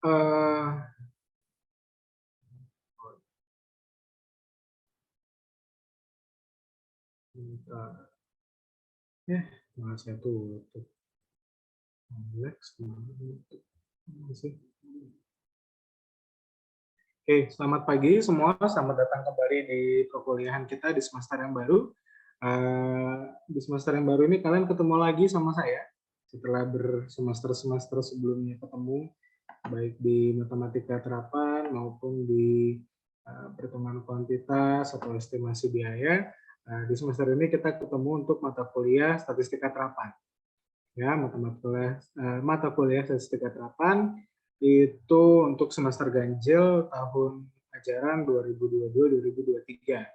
Eh, bentar. Malah saya tutup. Alex, masih. Oke, selamat pagi semua. Selamat datang kembali di perkuliahan kita di semester yang baru. Di semester yang baru ini kalian ketemu lagi sama saya setelah bersemester-semester sebelumnya ketemu, baik di matematika terapan maupun di perhitungan kuantitas atau estimasi biaya. Di semester ini kita ketemu untuk mata kuliah statistika terapan. Ya, mata kuliah statistika terapan itu untuk semester ganjil tahun ajaran 2022-2023.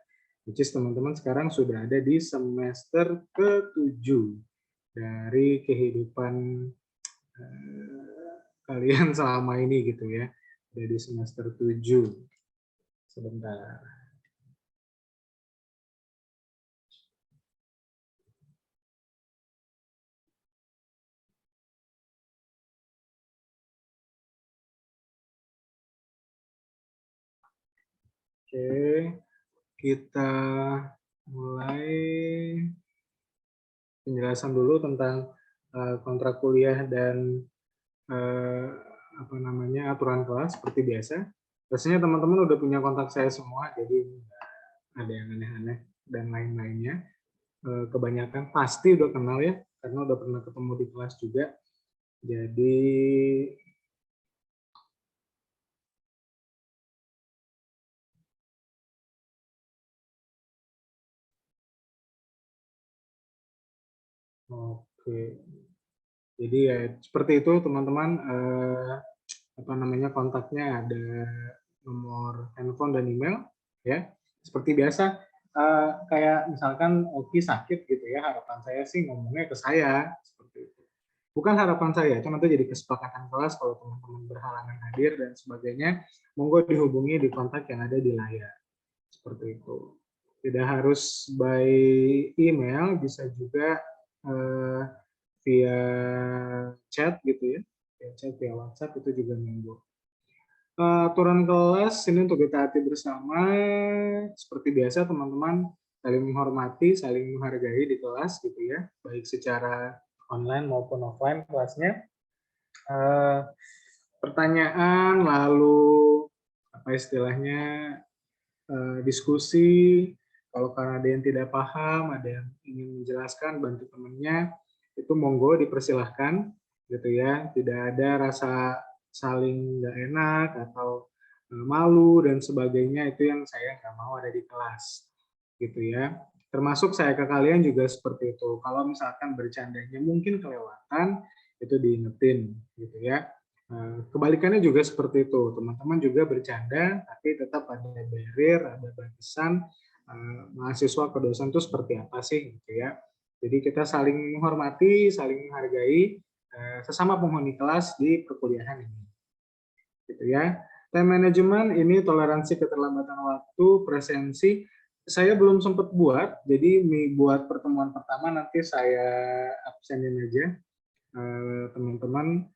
Which is teman-teman sekarang sudah ada di semester ke-7 dari kehidupan kalian selama ini gitu ya. Dari semester 7. Sebentar. Oke, kita mulai penjelasan dulu tentang kontrak kuliah dan aturan kelas seperti biasa. Biasanya teman-teman udah punya kontak saya semua, jadi ada yang aneh-aneh dan lain-lainnya. Kebanyakan pasti udah kenal ya, karena udah pernah ketemu di kelas juga. Jadi oke. Jadi ya seperti itu teman-teman. Kontaknya ada nomor handphone dan email ya. Seperti biasa, kayak misalkan Oki sakit gitu ya, harapan saya sih ngomongnya ke saya seperti itu. Bukan harapan saya, cuma itu jadi kesepakatan kelas kalau teman-teman berhalangan hadir dan sebagainya, monggo dihubungi di kontak yang ada di layar. Seperti itu. Tidak harus by email, bisa juga via chat gitu ya. Via chat, via WhatsApp itu juga monggo. Aturan kelas ini untuk ditaati bersama. Seperti biasa teman-teman saling menghormati, saling menghargai di kelas gitu ya, baik secara online maupun offline kelasnya. Pertanyaan lalu apa istilahnya diskusi, kalau karena ada yang tidak paham, ada yang ingin menjelaskan bantu temannya, itu monggo dipersilahkan gitu ya, tidak ada rasa saling nggak enak atau malu dan sebagainya, itu yang saya nggak mau ada di kelas gitu ya. Termasuk saya ke kalian juga seperti itu. Kalau misalkan bercandanya mungkin kelewatan, itu diingetin gitu ya. Kebalikannya juga seperti itu. Teman-teman juga bercanda, tapi tetap ada barrier, ada batasan mahasiswa ke dosen itu seperti apa sih gitu ya. Jadi kita saling menghormati, saling menghargai sesama penghuni kelas di perkuliahan ini. Gitu ya. Time management ini toleransi keterlambatan waktu, presensi. Saya belum sempat buat, jadi buat pertemuan pertama nanti saya absenin aja teman-teman.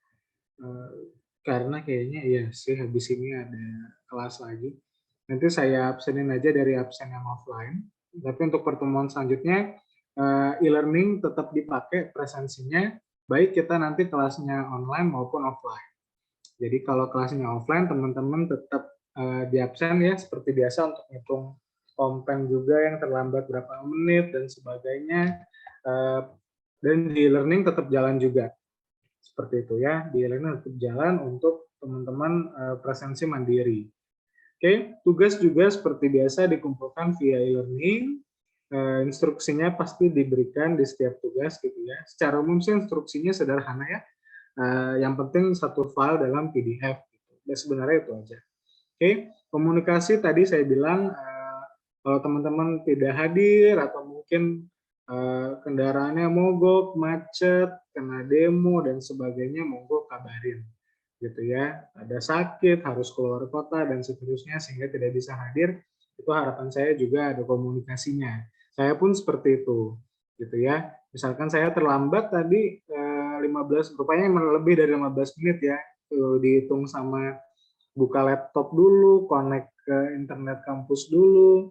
Karena kayaknya iya sih habis ini ada kelas lagi. Nanti saya absenin aja dari absen yang offline. Tapi untuk pertemuan selanjutnya e-learning tetap dipakai presensinya, baik kita nanti kelasnya online maupun offline. Jadi kalau kelasnya offline teman-teman tetap di absen ya seperti biasa untuk hitung kompen juga yang terlambat berapa menit dan sebagainya. Dan di e-learning tetap jalan juga. Seperti itu ya, di e-learning tetap jalan untuk teman-teman presensi mandiri. Oke, tugas juga seperti biasa dikumpulkan via e-learning. Instruksinya pasti diberikan di setiap tugas gitu ya. Secara umum sih instruksinya sederhana ya. Yang penting satu file dalam PDF. Gitu. Dan sebenarnya itu aja. Oke, komunikasi tadi saya bilang kalau teman-teman tidak hadir atau mungkin kendaraannya mogok, macet, kena demo dan sebagainya, monggo kabarin gitu ya. Ada sakit, harus keluar kota dan seterusnya sehingga tidak bisa hadir, itu harapan saya juga ada komunikasinya. Saya pun seperti itu gitu ya. Misalkan saya terlambat tadi 15, rupanya lebih dari 15 menit ya. dihitung sama buka laptop dulu, connect ke internet kampus dulu,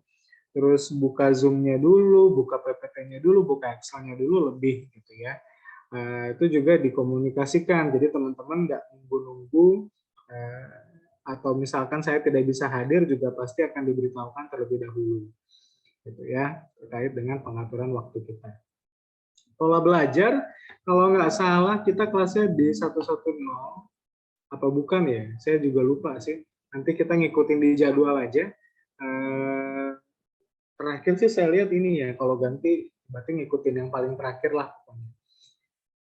terus buka Zoom-nya dulu, buka PPT-nya dulu, buka Excel-nya dulu lebih gitu ya. Itu juga dikomunikasikan, jadi teman-teman nggak nunggu-nunggu atau misalkan saya tidak bisa hadir juga pasti akan diberitahukan terlebih dahulu gitu ya, terkait dengan pengaturan waktu kita. Pola belajar, kalau nggak salah kita kelasnya di 110 apa bukan ya? Saya juga lupa sih. Nanti kita ngikutin di jadwal aja. Terakhir sih saya lihat ini ya, kalau ganti berarti ngikutin yang paling terakhir lah.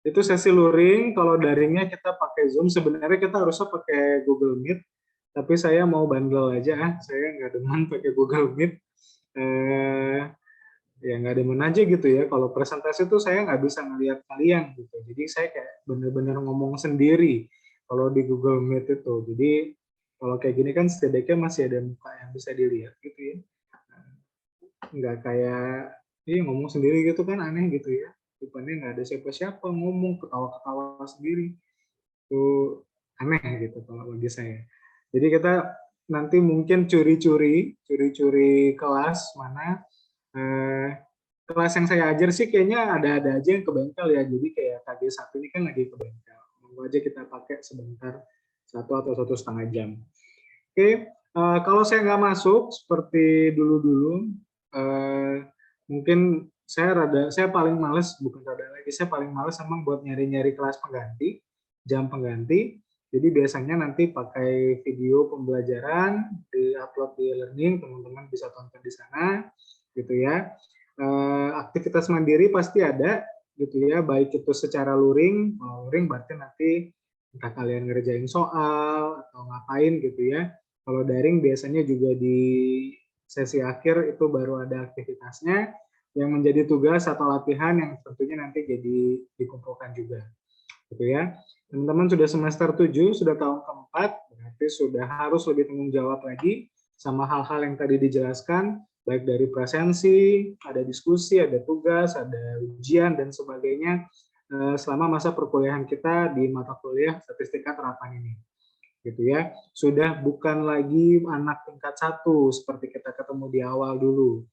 Itu sesi luring, kalau daringnya kita pakai Zoom. Sebenarnya kita harusnya pakai Google Meet, tapi saya mau bandel aja, saya nggak demen pakai Google Meet. Ya nggak demen aja gitu ya. Kalau presentasi tuh saya nggak bisa ngelihat kalian gitu. Jadi saya kayak bener-bener ngomong sendiri kalau di Google Meet itu. Jadi kalau kayak gini kan setidaknya masih ada muka yang bisa dilihat gitu ya. Nggak kayak ngomong sendiri gitu kan aneh gitu ya. Rupanya nggak ada siapa-siapa ngomong ketawa-ketawa sendiri. Itu aneh gitu kalau bagi saya. Jadi kita nanti mungkin curi-curi kelas mana kelas yang saya ajar sih kayaknya ada-ada aja yang ke bengkel ya. Jadi kayak KG1 ini kan lagi ke bengkel. Mau aja kita pakai sebentar, 1 atau 1,5 jam. Oke, kalau saya nggak masuk seperti dulu-dulu, mungkin saya paling males, bukan rada lagi, saya paling males emang buat nyari-nyari kelas pengganti, jam pengganti. Jadi biasanya nanti pakai video pembelajaran, di-upload di e-learning, teman-teman bisa tonton di sana, gitu ya. Aktivitas mandiri pasti ada, gitu ya, baik itu secara luring, luring berarti nanti entah kalian ngerjain soal atau ngapain gitu ya. Kalau daring biasanya juga di sesi akhir itu baru ada aktivitasnya yang menjadi tugas atau latihan yang tentunya nanti jadi dikumpulkan juga. Gitu ya. Teman-teman sudah semester 7, sudah tahun keempat, berarti sudah harus lebih tanggung jawab lagi sama hal-hal yang tadi dijelaskan, baik dari presensi, ada diskusi, ada tugas, ada ujian, dan sebagainya selama masa perkuliahan kita di mata kuliah statistika terapan ini. Gitu ya, sudah bukan lagi anak tingkat 1 seperti kita ketemu di awal dulu.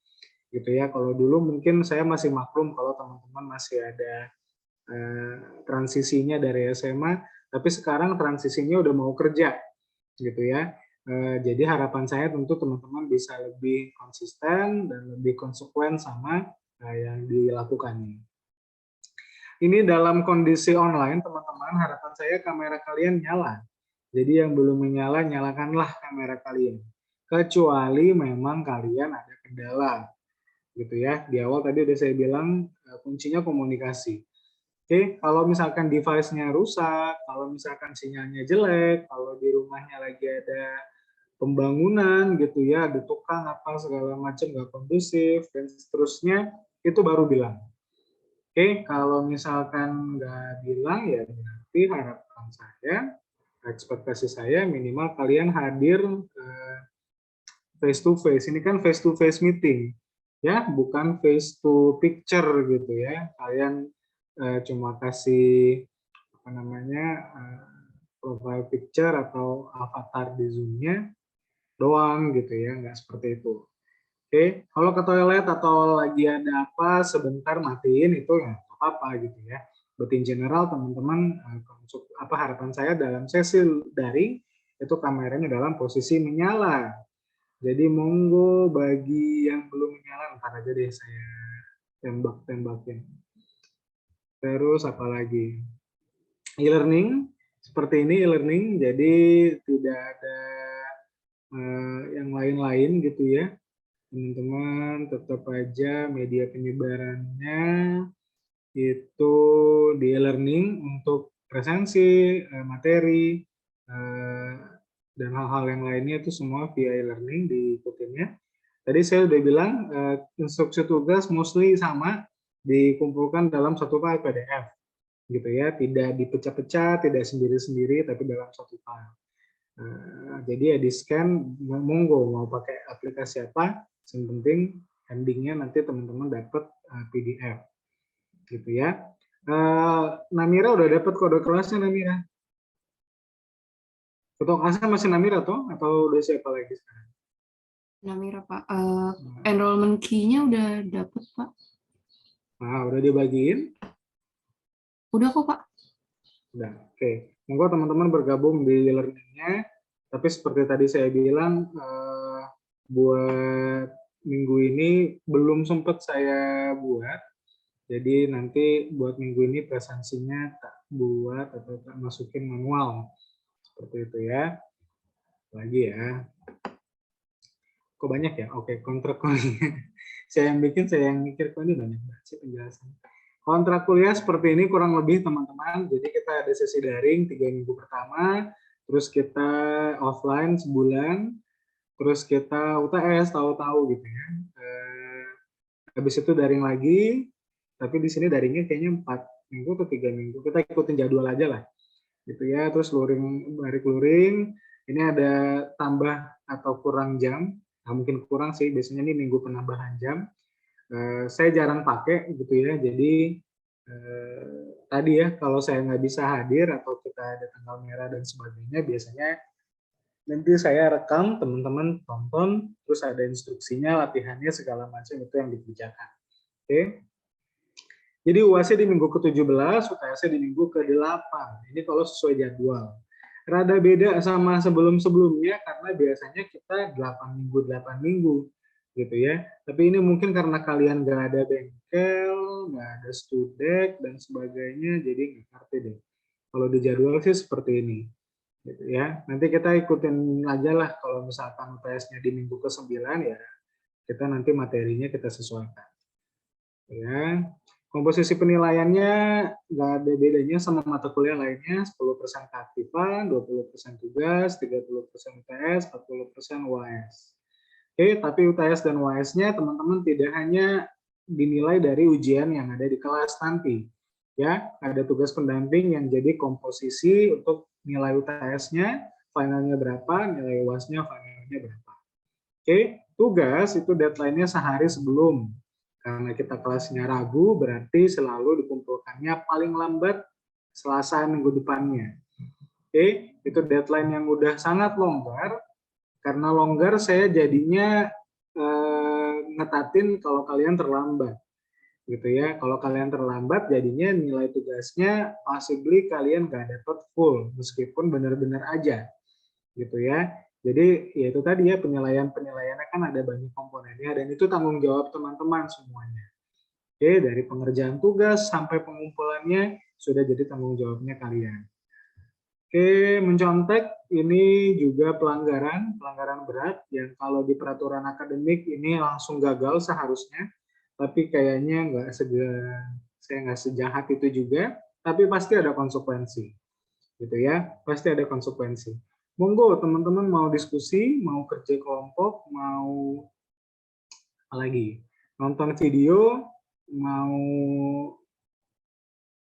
Gitu ya, kalau dulu mungkin saya masih maklum kalau teman-teman masih ada transisinya dari SMA, tapi sekarang transisinya udah mau kerja, gitu ya. Jadi harapan saya tentu teman-teman bisa lebih konsisten dan lebih konsekuen sama yang dilakukannya. Ini dalam kondisi online, teman-teman, harapan saya kamera kalian nyala. Jadi yang belum menyala, nyalakanlah kamera kalian. Kecuali memang kalian ada kendala, gitu ya. Di awal tadi udah saya bilang kuncinya komunikasi. Oke, kalau misalkan device-nya rusak, kalau misalkan sinyalnya jelek, kalau di rumahnya lagi ada pembangunan gitu ya, ada tukang apa segala macam nggak kondusif dan seterusnya, itu baru bilang. Oke, kalau misalkan nggak bilang ya berarti harapan saya, ekspektasi saya minimal kalian hadir face to face. Ini kan face to face meeting, ya, bukan face to picture gitu ya. Kalian cuma kasih apa namanya profile picture atau avatar di Zoom-nya doang gitu ya, nggak seperti itu. Oke, kalau ke toilet atau lagi ada apa sebentar matiin itu ya apa-apa gitu ya. But in general teman-teman apa harapan saya dalam sesi daring itu kameranya dalam posisi menyala. Jadi monggo bagi yang belum menyala ntar aja deh saya tembak-tembakin. Terus apa lagi? E-learning seperti ini e-learning, jadi tidak ada yang lain-lain gitu ya. Teman-teman tetap aja media penyebarannya itu di e-learning untuk presensi, materi, dan hal-hal yang lainnya itu semua via e-learning diikutinnya. Tadi saya udah bilang instruksi tugas mostly sama, dikumpulkan dalam satu file PDF gitu ya, tidak dipecah-pecah, tidak sendiri-sendiri, tapi dalam satu file. Jadi ya di scan, monggo mau pakai aplikasi apa, yang penting endingnya nanti teman-teman dapat PDF gitu ya. Namira udah dapat kode kelasnya Namira? Ketua kelasnya masih Namira atau udah siapa lagi sekarang? Namira, Pak. Enrollment key-nya udah dapet, Pak. Nah, udah dibagiin? Udah kok, Pak. Udah, oke. Monggo teman-teman bergabung di learning-nya. Tapi seperti tadi saya bilang, buat minggu ini belum sempat saya buat. Jadi nanti buat minggu ini presensinya tak buat atau tak masukin manual. Seperti itu ya. Lagi ya. Kok banyak ya? Oke, kontrak kuliah. Saya yang bikin, saya yang mikir, kok ini banyak banget sih penjelasan. Kontrak kuliah seperti ini kurang lebih teman-teman. Jadi kita ada sesi daring 3 minggu pertama, terus kita offline sebulan, terus kita UTS tahu-tahu gitu ya. Habis itu daring lagi, tapi di sini daringnya kayaknya 4 minggu atau 3 minggu. Kita ikutin jadwal aja lah. Gitu ya, terus luring, balik luring. Ini ada tambah atau kurang jam. Nah, mungkin kurang sih, biasanya ini minggu penambahan jam. Saya jarang pakai gitu ya, jadi tadi ya kalau saya nggak bisa hadir atau kita ada tanggal merah dan sebagainya, biasanya nanti saya rekam, teman-teman tonton, terus ada instruksinya, latihannya segala macam itu yang dikerjakan. Oke. Jadi UAS di minggu ke-17, UTS di minggu ke-8. Ini kalau sesuai jadwal. Rada beda sama sebelum-sebelumnya karena biasanya kita 8 minggu gitu ya. Tapi ini mungkin karena kalian nggak ada bengkel, nggak ada studek dan sebagainya, jadi nggak ngerti deh. Kalau di jadwal sih seperti ini, gitu ya. Nanti kita ikutin aja lah kalau misalkan UTS-nya di minggu ke-9 ya, kita nanti materinya kita sesuaikan. Ya. Komposisi penilaiannya nggak ada bedanya sama mata kuliah lainnya, 10% keaktifan, 20% tugas, 30% UTS, 40% UAS. Oke, tapi UTS dan UAS-nya teman-teman tidak hanya dinilai dari ujian yang ada di kelas nanti. Ya, ada tugas pendamping yang jadi komposisi untuk nilai UTS-nya, finalnya berapa, nilai UAS-nya, finalnya berapa. Oke, tugas itu deadline-nya sehari sebelum. Karena kita kelasnya Rabu, berarti selalu dikumpulkannya paling lambat Selasa minggu depannya. Oke, itu deadline yang udah sangat longgar. Karena longgar, saya jadinya ngetatin kalau kalian terlambat. Gitu ya. Kalau kalian terlambat, jadinya nilai tugasnya possibly kalian nggak dapat full, meskipun benar-benar aja. Gitu ya. Jadi ya itu tadi ya, penilaiannya kan ada banyak komponennya dan itu tanggung jawab teman-teman semuanya. Oke, dari pengerjaan tugas sampai pengumpulannya sudah jadi tanggung jawabnya kalian. Oke, mencontek ini juga pelanggaran berat yang kalau di peraturan akademik ini langsung gagal seharusnya, tapi kayaknya saya nggak sejahat itu juga, tapi pasti ada konsekuensi, gitu ya, pasti ada konsekuensi. Monggo teman-teman mau diskusi, mau kerja kelompok, mau apa lagi, nonton video, mau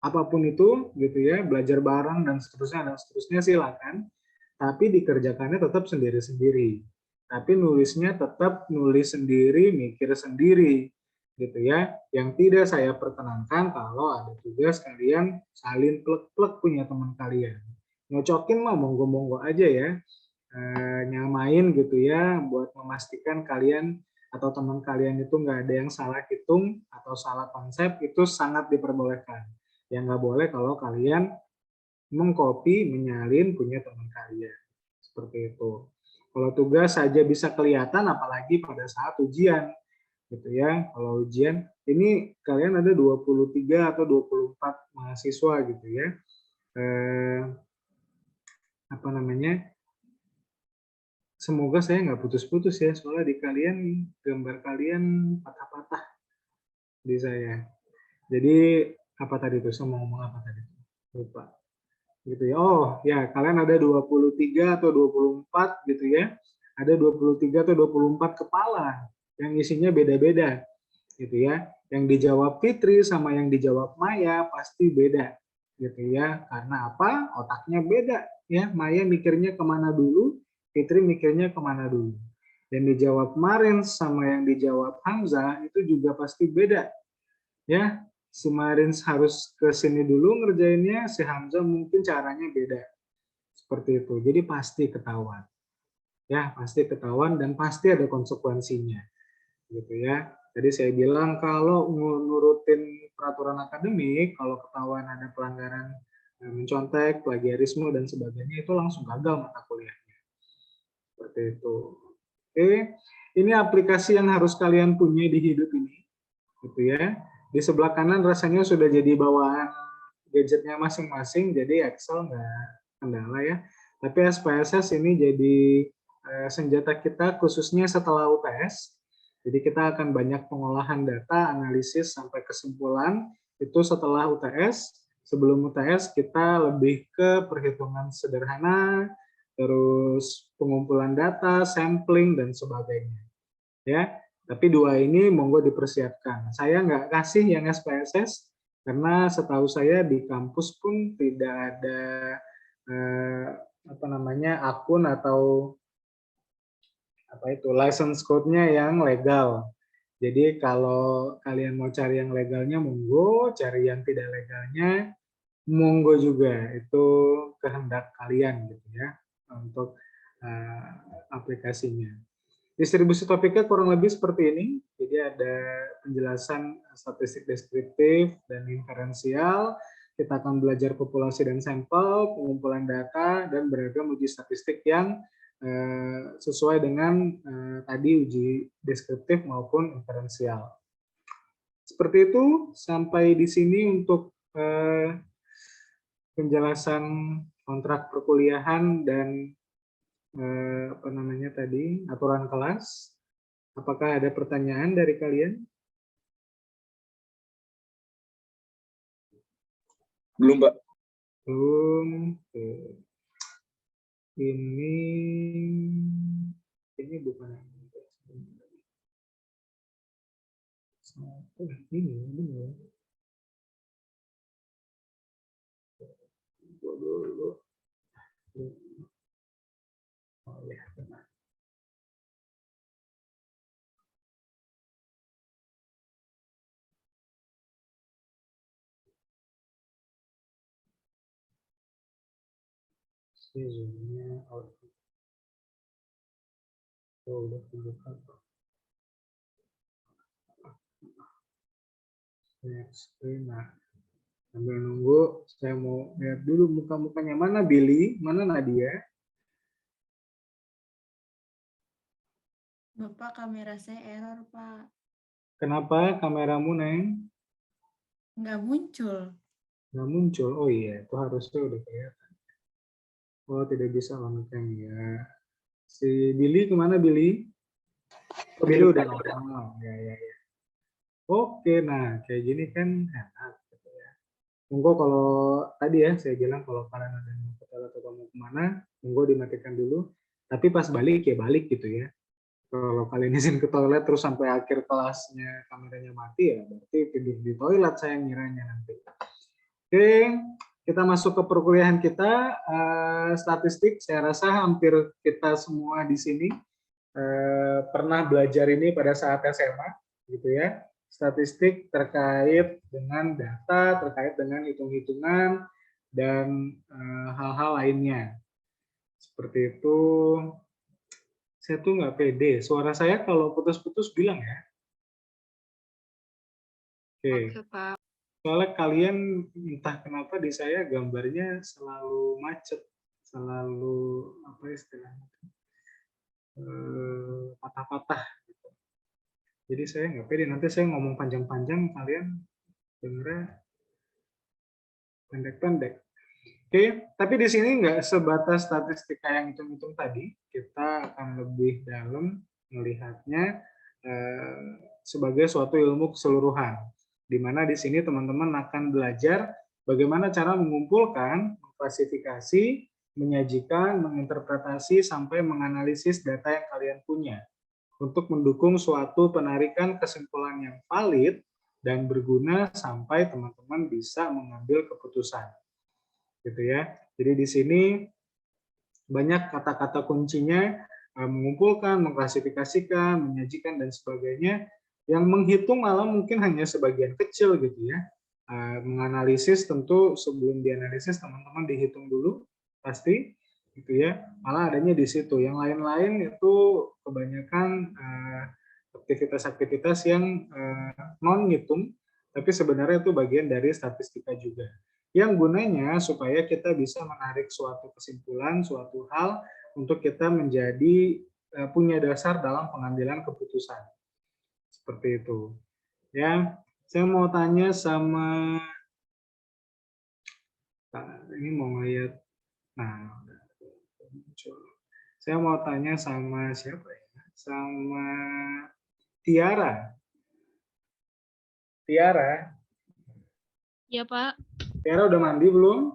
apapun itu gitu ya, belajar bareng dan seterusnya silakan, tapi dikerjakannya tetap sendiri-sendiri. Tapi nulisnya tetap nulis sendiri, mikir sendiri gitu ya. Yang tidak saya perkenankan kalau ada tugas kalian salin plek-plek punya teman kalian. Nyocokin mah monggo-monggo aja ya. Nyamain gitu ya buat memastikan kalian atau teman kalian itu nggak ada yang salah hitung atau salah konsep, itu sangat diperbolehkan. Yang nggak boleh kalau kalian mengcopy, menyalin punya teman kalian. Seperti itu. Kalau tugas saja bisa kelihatan, apalagi pada saat ujian. Gitu ya. Kalau ujian, ini kalian ada 23 atau 24 mahasiswa gitu ya. Apa namanya? Semoga saya nggak putus-putus ya, soalnya di kalian, gambar kalian patah-patah di saya. Jadi, apa tadi tuh? Saya mau ngomong apa tadi? Lupa. Gitu ya. Oh, ya, kalian ada 23 atau 24 gitu ya. Ada 23 atau 24 kepala yang isinya beda-beda. Gitu ya. Yang dijawab Fitri sama yang dijawab Maya pasti beda. Gitu ya. Karena apa? Otaknya beda. Ya, Maya mikirnya kemana dulu, Fitri mikirnya kemana dulu. Yang dijawab Marin sama yang dijawab Hamzah itu juga pasti beda. Ya, si Marin harus ke sini dulu ngerjainnya, si Hamzah mungkin caranya beda. seperti itu. Jadi pasti ketahuan. Ya, pasti ketahuan dan pasti ada konsekuensinya. Gitu ya. Jadi saya bilang kalau nurutin peraturan akademik, kalau ketahuan ada pelanggaran mencontek, plagiarisme dan sebagainya, itu langsung gagal mata kuliahnya. Seperti itu. Oke, ini aplikasi yang harus kalian punya di hidup ini, gitu ya. Di sebelah kanan rasanya sudah jadi bawaan gadgetnya masing-masing, jadi Excel nggak kendala ya. Tapi SPSS ini jadi senjata kita khususnya setelah UTS. Jadi kita akan banyak pengolahan data, analisis sampai kesimpulan itu setelah UTS. Sebelum UTS kita lebih ke perhitungan sederhana, terus pengumpulan data, sampling dan sebagainya. Ya, tapi dua ini monggo dipersiapkan. Saya nggak kasih yang SPSS karena setahu saya di kampus pun tidak ada akun atau license code-nya yang legal. Jadi kalau kalian mau cari yang legalnya monggo, cari yang tidak legalnya monggo juga. Itu kehendak kalian gitu ya untuk aplikasinya. Distribusi topiknya kurang lebih seperti ini. Jadi ada penjelasan statistik deskriptif dan inferensial. Kita akan belajar populasi dan sampel, pengumpulan data, dan beragam uji statistik yang sesuai dengan tadi uji deskriptif maupun inferensial. Seperti itu, sampai di sini untuk penjelasan kontrak perkuliahan dan aturan kelas. Apakah ada pertanyaan dari kalian? Belum, Mbak. Belum. Ini bukan ini. Oh ya, benar. Zoom-nya output. Oh, udah tunjukkan. Next screen. Nah, sambil nunggu, saya mau lihat dulu muka-mukanya. Mana Billy, mana Nadia? Bapak, kamera saya error, Pak. Kenapa kameramu, Neng? Nggak muncul. Nggak muncul? Oh iya, itu harusnya udah kelihatan. Oh, tidak bisa on cam ya. Si Billy kemana, Billy? Oh, Billy udah normal. Ya. Oke, nah kayak gini kan enak. Gitu ya. Monggo kalau tadi ya, saya bilang kalau kalian ada yang mau ke toilet atau mau kemana, monggo dimatikan dulu. Tapi pas balik ya balik gitu ya. Kalau kalian izin ke toilet terus sampai akhir kelasnya kameranya mati ya berarti tidur di toilet saya ngiranya nanti. Oke, kita masuk ke perkuliahan kita. Statistik, saya rasa hampir kita semua di sini pernah belajar ini pada saat SMA, gitu ya. Statistik terkait dengan data, terkait dengan hitung-hitungan dan hal-hal lainnya. Seperti itu. Saya tuh nggak pede. Suara saya kalau putus-putus bilang ya. Oke. Pak. Soalnya kalian entah kenapa di saya gambarnya selalu macet, selalu apa istilahnya, patah-patah. Gitu. Jadi saya nggak pede. Nanti saya ngomong panjang-panjang, kalian dengarnya pendek-pendek. Oke, tapi di sini nggak sebatas statistika yang hitung-hitung tadi, kita akan lebih dalam melihatnya sebagai suatu ilmu keseluruhan, di mana di sini teman-teman akan belajar bagaimana cara mengumpulkan, mengklasifikasi, menyajikan, menginterpretasi, sampai menganalisis data yang kalian punya, untuk mendukung suatu penarikan kesimpulan yang valid dan berguna sampai teman-teman bisa mengambil keputusan. Gitu ya. Jadi di sini banyak kata-kata kuncinya, mengumpulkan, mengklasifikasikan, menyajikan dan sebagainya, yang menghitung malah mungkin hanya sebagian kecil gitu ya. Menganalisis tentu sebelum dianalisis teman-teman dihitung dulu pasti, gitu ya. Malah adanya di situ. Yang lain-lain itu kebanyakan aktivitas-aktivitas yang non ngitung, tapi sebenarnya itu bagian dari statistika juga. Yang gunanya supaya kita bisa menarik suatu kesimpulan, suatu hal untuk kita menjadi punya dasar dalam pengambilan keputusan. Seperti itu. Ya, saya mau tanya sama ini mau ngeliat. Nah, saya mau tanya sama siapa ya? Sama Tiara. Tiara, Iya, Pak. Tiara udah mandi belum?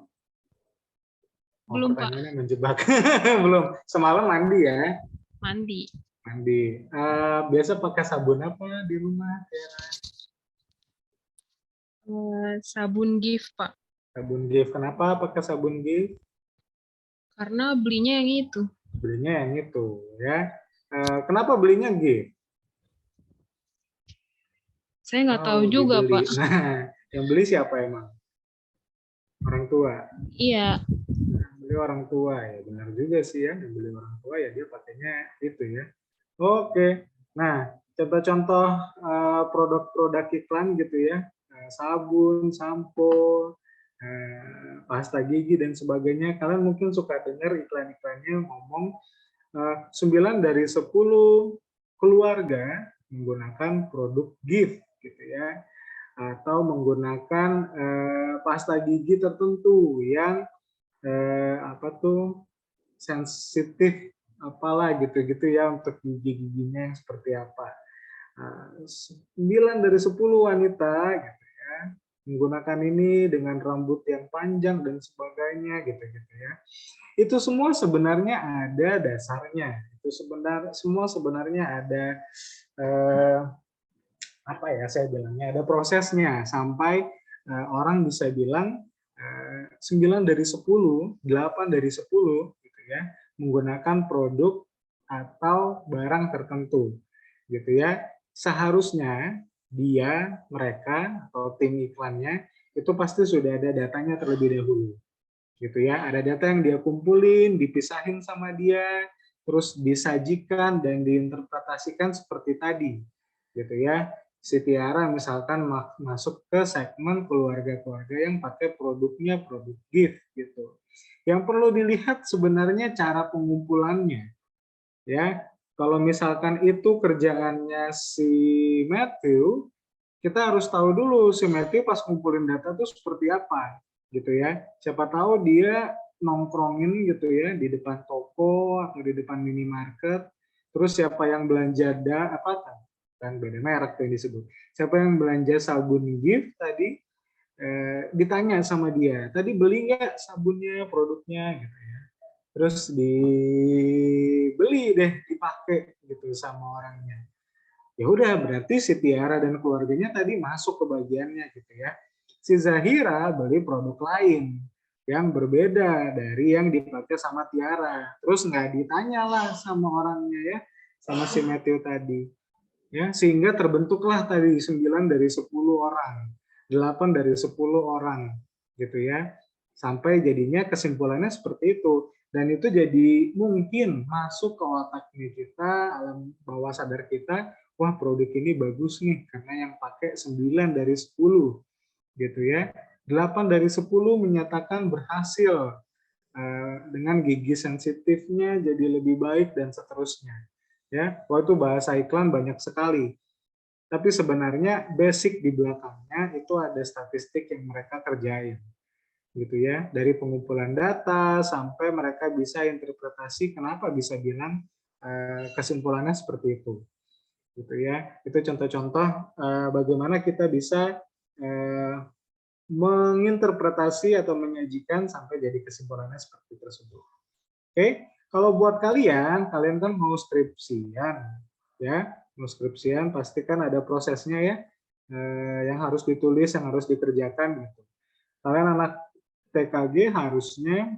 Oh, Belum, Pak. pertanyaannya menjebak. Belum. Semalam mandi ya? Mandi. Mandi. Biasa pakai sabun apa di rumah, Tiara? Sabun Gift, Pak. Sabun Gift. Kenapa pakai sabun Gift? Karena belinya yang itu. Belinya yang itu, ya. Kenapa belinya Gift? Saya nggak tahu juga, dibeli. Pak. Nah, yang beli siapa emang? Orang tua. Iya. Beli orang tua ya, benar juga sih ya. Yang beli orang tua ya dia pakainya itu ya. Oke. Nah, contoh-contoh produk-produk iklan gitu ya. Sabun, sampo, pasta gigi dan sebagainya. Kalian mungkin suka dengar iklan-iklannya ngomong 9 dari 10 keluarga menggunakan produk Gift gitu ya, atau menggunakan pasta gigi tertentu yang apa tuh sensitif apalah gitu-gitu ya untuk gigi-giginya yang seperti apa. 9 dari 10 wanita gitu ya menggunakan ini dengan rambut yang panjang dan sebagainya gitu-gitu ya. Itu semua sebenarnya ada dasarnya. Itu semua sebenarnya ada apa ya saya bilangnya, ada prosesnya sampai orang bisa bilang 9 dari 10, 8 dari 10 gitu ya, menggunakan produk atau barang tertentu gitu ya. Seharusnya mereka atau tim iklannya itu pasti sudah ada datanya terlebih dahulu gitu ya. Ada data yang dia kumpulin, dipisahin sama dia, terus disajikan dan diinterpretasikan seperti tadi gitu ya. Si Tiara misalkan masuk ke segmen keluarga-keluarga yang pakai produknya produk gift gitu. Yang perlu dilihat sebenarnya cara pengumpulannya ya. Kalau misalkan itu kerjaannya si Matthew, kita harus tahu dulu si Matthew pas ngumpulin data itu seperti apa gitu ya. Siapa tahu dia nongkrongin gitu ya di depan toko atau di depan minimarket. Terus siapa yang belanja apa kan beda merek tuh yang disebut. Siapa yang belanja sabun Gift tadi ditanya sama dia, tadi beli nggak sabunnya, produknya gitu ya. Terus dibeli deh, dipakai gitu sama orangnya. Ya udah berarti si Tiara dan keluarganya tadi masuk ke bagiannya gitu ya. Si Zahira beli produk lain yang berbeda dari yang dipakai sama Tiara. Terus nggak ditanya lah sama orangnya ya, sama si Matthew tadi. Ya, sehingga terbentuklah tadi 9 dari 10 orang, 8 dari 10 orang gitu ya. Sampai jadinya kesimpulannya seperti itu. Dan itu jadi mungkin masuk ke otaknya kita, alam bawah sadar kita, wah produk ini bagus nih karena yang pakai 9 dari 10 gitu ya. 8 dari 10 menyatakan berhasil dengan gigi sensitifnya jadi lebih baik dan seterusnya. Ya, waktu bahasa iklan banyak sekali. Tapi sebenarnya basic di belakangnya itu ada statistik yang mereka kerjain. Gitu ya, dari pengumpulan data sampai mereka bisa interpretasi kenapa bisa bilang kesimpulannya seperti itu. Gitu ya. Itu contoh-contoh bagaimana kita bisa menginterpretasi atau menyajikan sampai jadi kesimpulannya seperti tersebut. Oke, kalau buat kalian kan mau skripsian, ya, mau skripsian pasti kan ada prosesnya ya, yang harus ditulis, yang harus dikerjakan gitu. Kalian anak TKG harusnya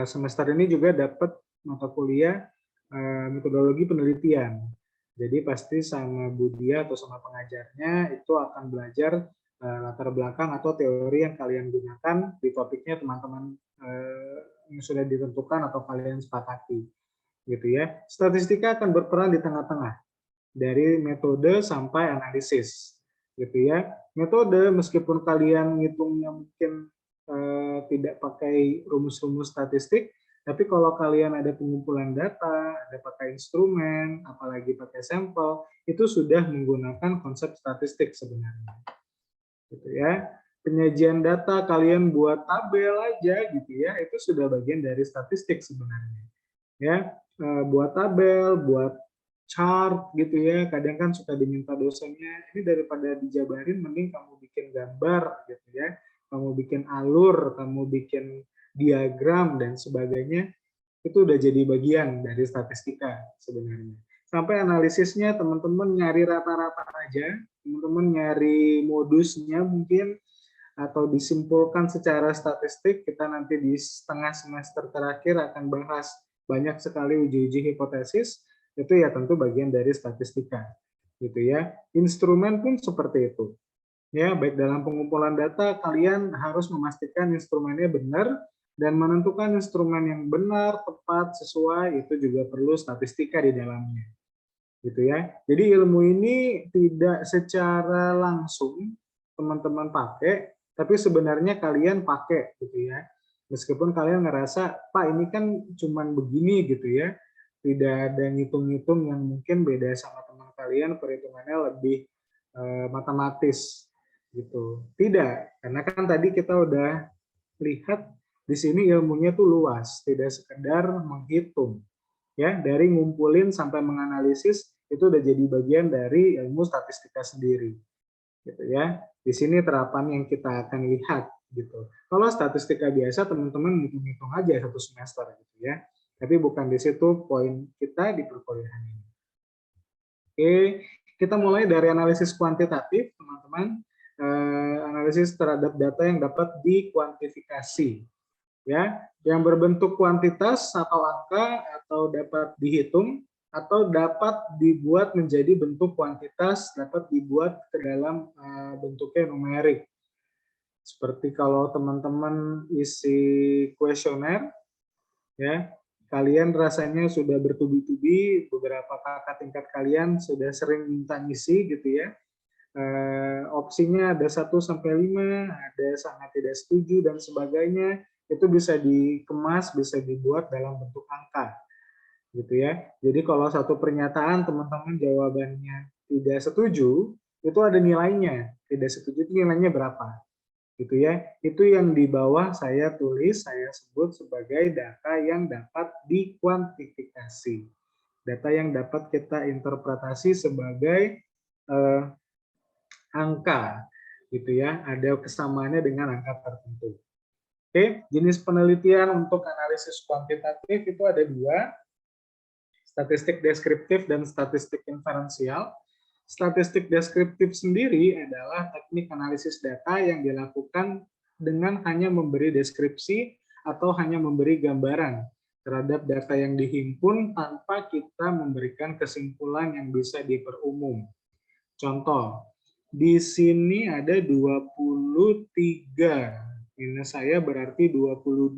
semester ini juga dapat mata kuliah metodologi penelitian. Jadi pasti sama Bu Dia atau sama pengajarnya itu akan belajar latar belakang atau teori yang kalian gunakan di topiknya teman-teman yang sudah ditentukan atau kalian sepakati, gitu ya. Statistika akan berperan di tengah-tengah dari metode sampai analisis, gitu ya. Metode meskipun kalian ngitungnya mungkin tidak pakai rumus-rumus statistik, tapi kalau kalian ada pengumpulan data, ada pakai instrumen, apalagi pakai sampel, itu sudah menggunakan konsep statistik sebenarnya, gitu ya. Penyajian data kalian buat tabel aja gitu ya, itu sudah bagian dari statistik sebenarnya. Ya, buat tabel, buat chart gitu ya. Kadang kan suka diminta dosennya, ini daripada dijabarin mending kamu bikin gambar gitu ya. Kamu bikin alur, kamu bikin diagram dan sebagainya. Itu udah jadi bagian dari statistika sebenarnya. Sampai analisisnya teman-teman nyari rata-rata aja, teman-teman nyari modusnya mungkin, atau disimpulkan secara statistik. Kita nanti di setengah semester terakhir akan bahas banyak sekali uji-uji hipotesis, itu ya tentu bagian dari statistika, gitu ya. Instrumen pun seperti itu. Ya, baik dalam pengumpulan data kalian harus memastikan instrumennya benar dan menentukan instrumen yang benar, tepat, sesuai, itu juga perlu statistika di dalamnya. Gitu ya. Jadi ilmu ini tidak secara langsung teman-teman pakai, tapi sebenarnya kalian pakai gitu ya. Meskipun kalian ngerasa, Pak ini kan cuman begini gitu ya, tidak ada ngitung-ngitung yang mungkin beda sama teman kalian, perhitungannya lebih matematis gitu. Tidak, karena kan tadi kita udah lihat di sini ilmunya tuh luas, tidak sekedar menghitung. Ya, dari ngumpulin sampai menganalisis itu udah jadi bagian dari ilmu statistika sendiri. Gitu ya. Di sini terapan yang kita akan lihat gitu. Kalau statistika biasa teman-teman hitung-hitung aja satu semester gitu ya. Tapi bukan di situ poin kita di perkuliahan ini. Oke, kita mulai dari analisis kuantitatif, teman-teman. Analisis terhadap data yang dapat dikuantifikasi. Ya, yang berbentuk kuantitas atau angka atau dapat dihitung atau dapat dibuat menjadi bentuk kuantitas, dapat dibuat ke dalam bentuknya numerik. Seperti kalau teman-teman isi kuesioner, ya, kalian rasanya sudah bertubi-tubi, beberapa kakak tingkat kalian sudah sering minta ngisi gitu ya. Opsinya ada 1 sampai 5, ada sangat tidak setuju dan sebagainya. Itu bisa dikemas, bisa dibuat dalam bentuk angka, gitu ya. Jadi kalau satu pernyataan teman-teman jawabannya tidak setuju, itu ada nilainya. Tidak setuju itu nilainya berapa, gitu ya. Itu yang di bawah saya tulis, saya sebut sebagai data yang dapat dikuantifikasi, data yang dapat kita interpretasi sebagai angka, gitu ya. Ada kesamaannya dengan angka tertentu. Oke, jenis penelitian untuk analisis kuantitatif itu ada 2, statistik deskriptif dan statistik inferensial. Statistik deskriptif sendiri adalah teknik analisis data yang dilakukan dengan hanya memberi deskripsi atau hanya memberi gambaran terhadap data yang dihimpun tanpa kita memberikan kesimpulan yang bisa diperumum. Contoh, di sini ada 23. Minus saya berarti 22.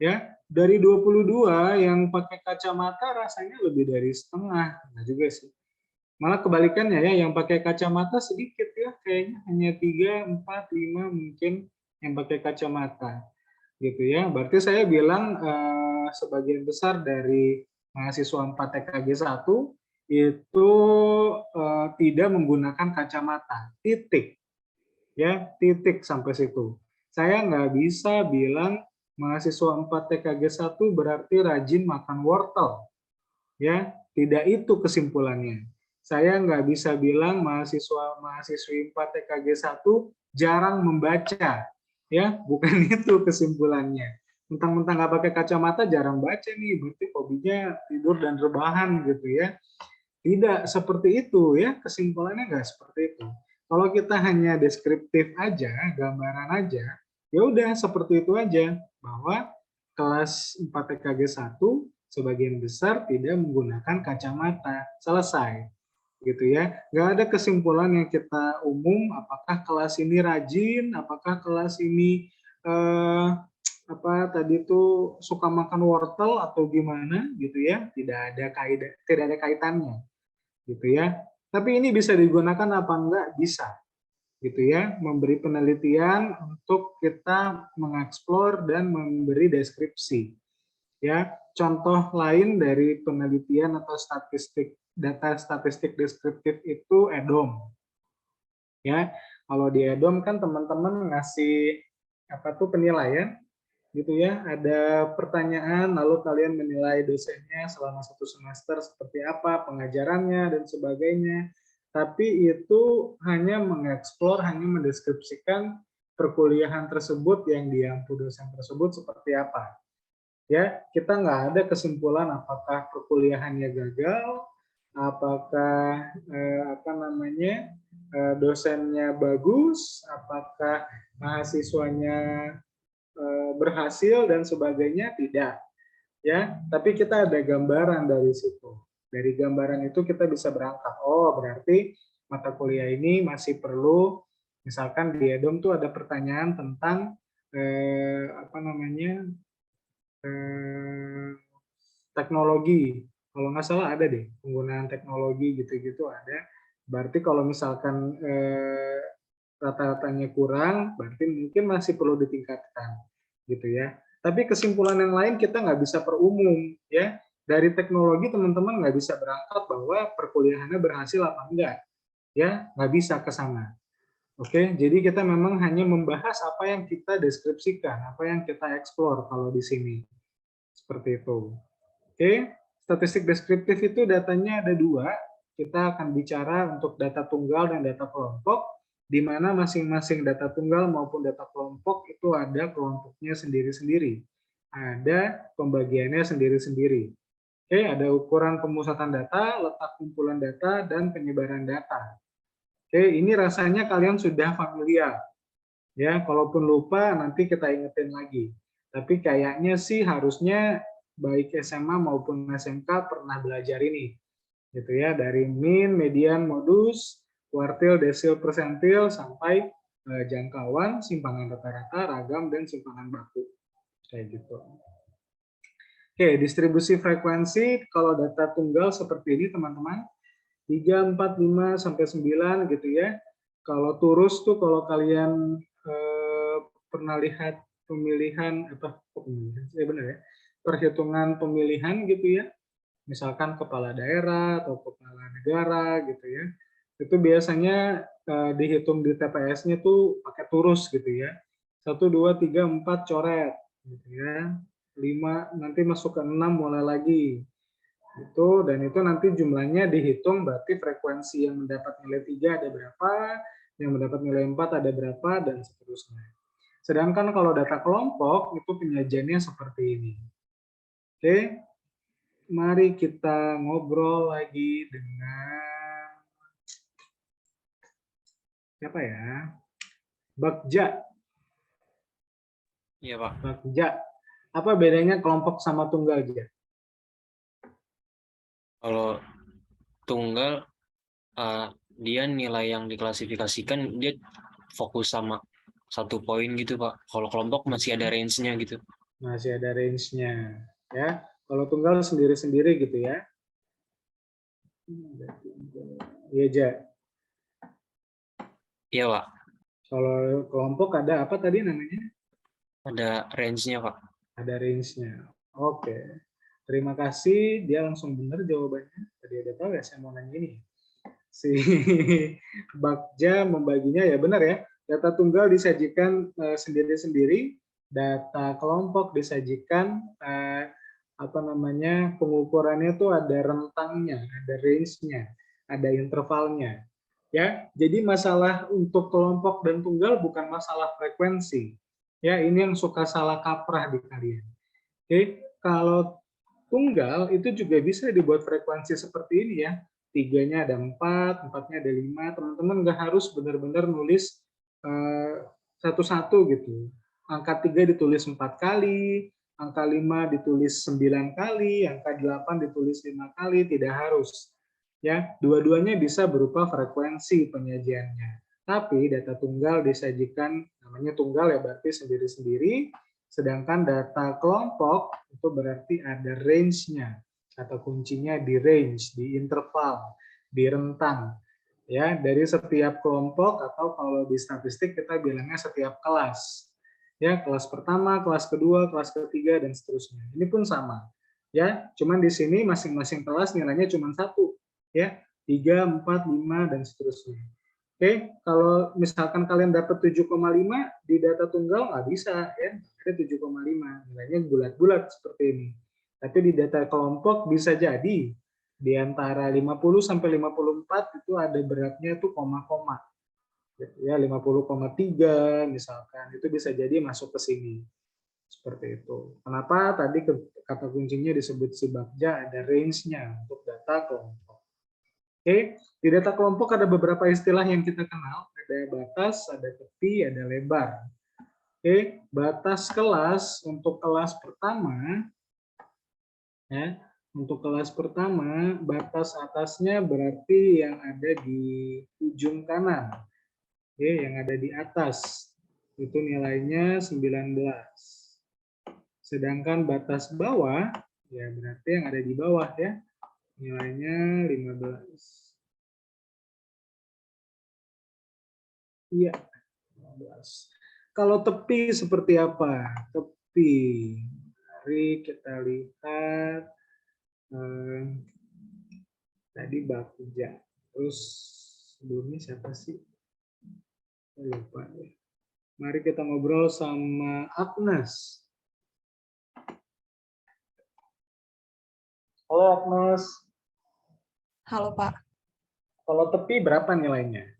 Ya, dari 22 yang pakai kacamata rasanya lebih dari setengah. Nah juga sih. Malah kebalikannya ya, yang pakai kacamata sedikit ya, kayaknya hanya 3, 4, 5 mungkin yang pakai kacamata. Gitu ya. Berarti saya bilang sebagian besar dari mahasiswa 4 TKG 1 itu tidak menggunakan kacamata. Titik. Ya, titik sampai situ. Saya nggak bisa bilang mahasiswa 4 TKG 1 berarti rajin makan wortel. Ya, tidak itu kesimpulannya. Saya nggak bisa bilang mahasiswi 4 TKG 1 jarang membaca. Ya, bukan itu kesimpulannya. Mentang-mentang nggak pakai kacamata jarang baca nih, berarti hobinya tidur dan rebahan gitu ya. Tidak seperti itu ya, kesimpulannya nggak seperti itu. Kalau kita hanya deskriptif aja, gambaran aja, ya udah seperti itu aja, bahwa kelas 4 TKG 1 sebagian besar tidak menggunakan kacamata. Selesai. Gitu ya. Nggak ada kesimpulan yang kita umum, apakah kelas ini rajin, apakah kelas ini apa tadi tuh suka makan wortel atau gimana gitu ya, tidak ada kaitannya gitu ya. Tapi ini bisa digunakan apa enggak? Bisa gitu ya, memberi penelitian untuk kita mengeksplor dan memberi deskripsi. Ya, contoh lain dari penelitian atau data statistik deskriptif itu EDOM. Ya, kalau di EDOM kan teman-teman ngasih apa tuh penilaian gitu ya, ada pertanyaan lalu kalian menilai dosennya selama 1 semester seperti apa pengajarannya dan sebagainya. Tapi itu hanya mengeksplor, hanya mendeskripsikan perkuliahan tersebut yang diampu dosen tersebut seperti apa. Ya, kita nggak ada kesimpulan apakah perkuliahannya gagal, apakah dosennya bagus, apakah mahasiswanya berhasil dan sebagainya, tidak ya, tapi kita ada gambaran dari situ. Dari gambaran itu kita bisa berangkat, oh berarti mata kuliah ini masih perlu, misalkan di EDOM tuh ada pertanyaan tentang teknologi, kalau nggak salah ada deh, penggunaan teknologi gitu-gitu ada. Berarti kalau misalkan rata-ratanya kurang, berarti mungkin masih perlu ditingkatkan, gitu ya. Tapi kesimpulan yang lain kita nggak bisa perumum, ya. Dari teknologi teman-teman nggak bisa berangkat bahwa perkuliahannya berhasil apa enggak, ya, nggak bisa ke sana. Oke, jadi kita memang hanya membahas apa yang kita deskripsikan, apa yang kita eksplor kalau di sini, seperti itu. Oke, statistik deskriptif itu datanya ada 2. Kita akan bicara untuk data tunggal dan data kelompok, di mana masing-masing data tunggal maupun data kelompok itu ada kelompoknya sendiri-sendiri. Ada pembagiannya sendiri-sendiri. Oke, ada ukuran pemusatan data, letak kumpulan data, dan penyebaran data. Oke, ini rasanya kalian sudah familiar. Ya, kalaupun lupa nanti kita ingetin lagi. Tapi kayaknya sih harusnya baik SMA maupun SMK pernah belajar ini, gitu ya, dari min, median, modus, kuartil, desil, persentil, sampai jangkauan, simpangan rata-rata, ragam, dan simpangan baku, kayak gitu. Oke, distribusi frekuensi kalau data tunggal seperti ini teman-teman, 3, 4, 5, sampai 9 gitu ya. Kalau turus tuh kalau kalian pernah lihat pemilihan benar ya, perhitungan pemilihan gitu ya, misalkan kepala daerah atau kepala negara gitu ya, itu biasanya dihitung di TPS-nya tuh pakai turus gitu ya, 1, 2, 3, 4 coret gitu ya, 5 nanti masuk ke 6 mulai lagi itu, dan itu nanti jumlahnya dihitung, berarti frekuensi yang mendapat nilai 3 ada berapa, yang mendapat nilai 4 ada berapa, dan seterusnya. Sedangkan kalau data kelompok itu penyajiannya seperti ini. Oke, mari kita ngobrol lagi dengan siapa ya? Bagja. Iya, Pak. Bagja. Apa bedanya kelompok sama tunggal aja? Kalau tunggal, dia nilai yang diklasifikasikan dia fokus sama satu poin gitu, Pak. Kalau kelompok masih ada range-nya gitu. Masih ada range-nya, ya. Kalau tunggal sendiri-sendiri gitu ya. Iya, Ja. Iya, Pak. Kalau kelompok ada apa tadi namanya? Ada range-nya, Pak. Ada range-nya. Oke. Terima kasih. Dia langsung benar jawabannya. Tadi udah tahu ya saya mau nanya ini. Si Bagja membaginya ya benar ya. Data tunggal disajikan sendiri-sendiri. Data kelompok disajikan pengukurannya tuh ada rentangnya, ada range-nya, ada intervalnya. Ya, jadi masalah untuk kelompok dan tunggal bukan masalah frekuensi. Ya, ini yang suka salah kaprah di kalian. Oke, kalau tunggal itu juga bisa dibuat frekuensi seperti ini ya. 3-nya ada 4, 4-nya ada 5. Teman-teman nggak harus benar-benar nulis satu-satu gitu. Angka 3 ditulis 4 kali, angka 5 ditulis 9 kali, angka 8 ditulis 5 kali, tidak harus. Ya, dua-duanya bisa berupa frekuensi penyajiannya. Tapi data tunggal disajikan, namanya tunggal ya berarti sendiri-sendiri, Sedangkan data kelompok itu berarti ada range-nya, kata kuncinya di range, di interval, di rentang. Ya, dari setiap kelompok atau kalau di statistik kita bilangnya setiap kelas. Ya, kelas pertama, kelas kedua, kelas ketiga dan seterusnya. Ini pun sama. Ya, cuman di sini masing-masing kelas nilainya cuma 1, ya. 3, 4, 5 dan seterusnya. Oke, kalau misalkan kalian dapat 7,5 di data tunggal nggak bisa ya, ada 7,5 nilainya bulat-bulat seperti ini. Tapi di data kelompok bisa jadi di antara 50 sampai 54 itu ada beratnya itu koma-koma. Ya, 50,3 misalkan itu bisa jadi masuk ke sini. Seperti itu. Kenapa tadi kata kuncinya disebut si Bagja ada range-nya untuk data kelompok. Oke, di data kelompok ada beberapa istilah yang kita kenal. Ada batas, ada tepi, ada lebar. Oke, batas kelas untuk kelas pertama, ya, untuk kelas pertama batas atasnya berarti yang ada di ujung kanan, oke, yang ada di atas itu nilainya 19. Sedangkan batas bawah, ya berarti yang ada di bawah ya, nilainya 15. Iya, 15. Kalau tepi seperti apa? Tepi. Mari kita lihat. Tadi Bagja. Terus sebelumnya siapa sih? Saya lupa ya. Mari kita ngobrol sama Agnes. Halo Agnes. Halo Pak. Kalau tepi berapa nilainya?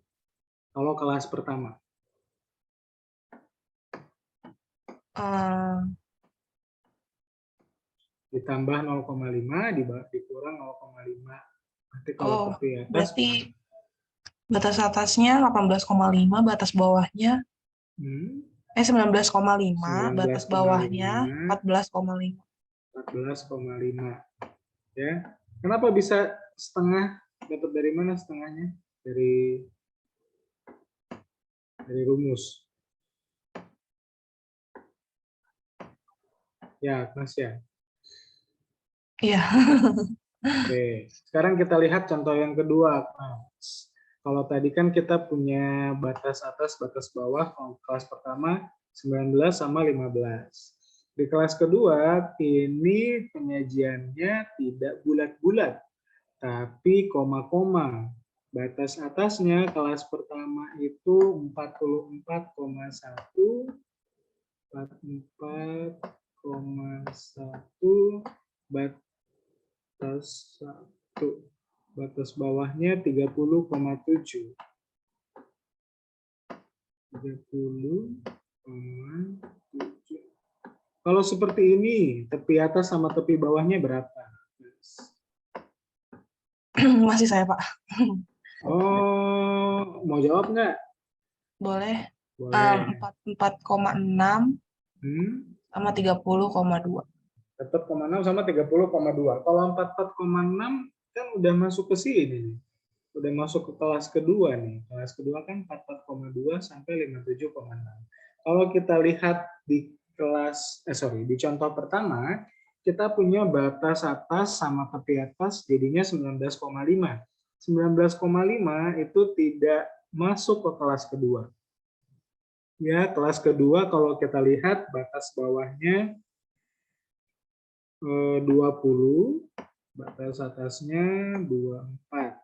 Kalau kelas pertama. Ditambah 0,5 dikurang 0,5. Nanti kalau tepi atas berarti batas atasnya 18,5, batas bawahnya 19,5, batas bawahnya 14,5. 14,5. Ya. Kenapa bisa setengah? Dapat dari mana setengahnya? Dari rumus. Ya, Mas ya. Iya. Oke, sekarang kita lihat contoh yang kedua. Mas. Kalau tadi kan kita punya batas atas, batas bawah. Kalau kelas pertama 19 sama 15. Di kelas kedua, ini penyajiannya tidak bulat-bulat, tapi koma-koma. Batas atasnya kelas pertama itu 44,1, 44,1, batas 1. Batas bawahnya 30,7. 30,7. Kalau seperti ini, tepi atas sama tepi bawahnya berapa? Masih saya Pak. Oh, mau jawab nggak? Boleh. Boleh. 44,6 sama 30,2. 4,6 sama 30,2. Kalau 44,6 kan udah masuk ke sini. Udah masuk ke kelas kedua nih. Kelas kedua kan 44,2 sampai 57,6. Kalau kita lihat di di contoh pertama, kita punya batas atas sama tepi atas jadinya 19,5. 19,5 itu tidak masuk ke kelas kedua. Ya, kelas kedua kalau kita lihat batas bawahnya 20, batas atasnya 24.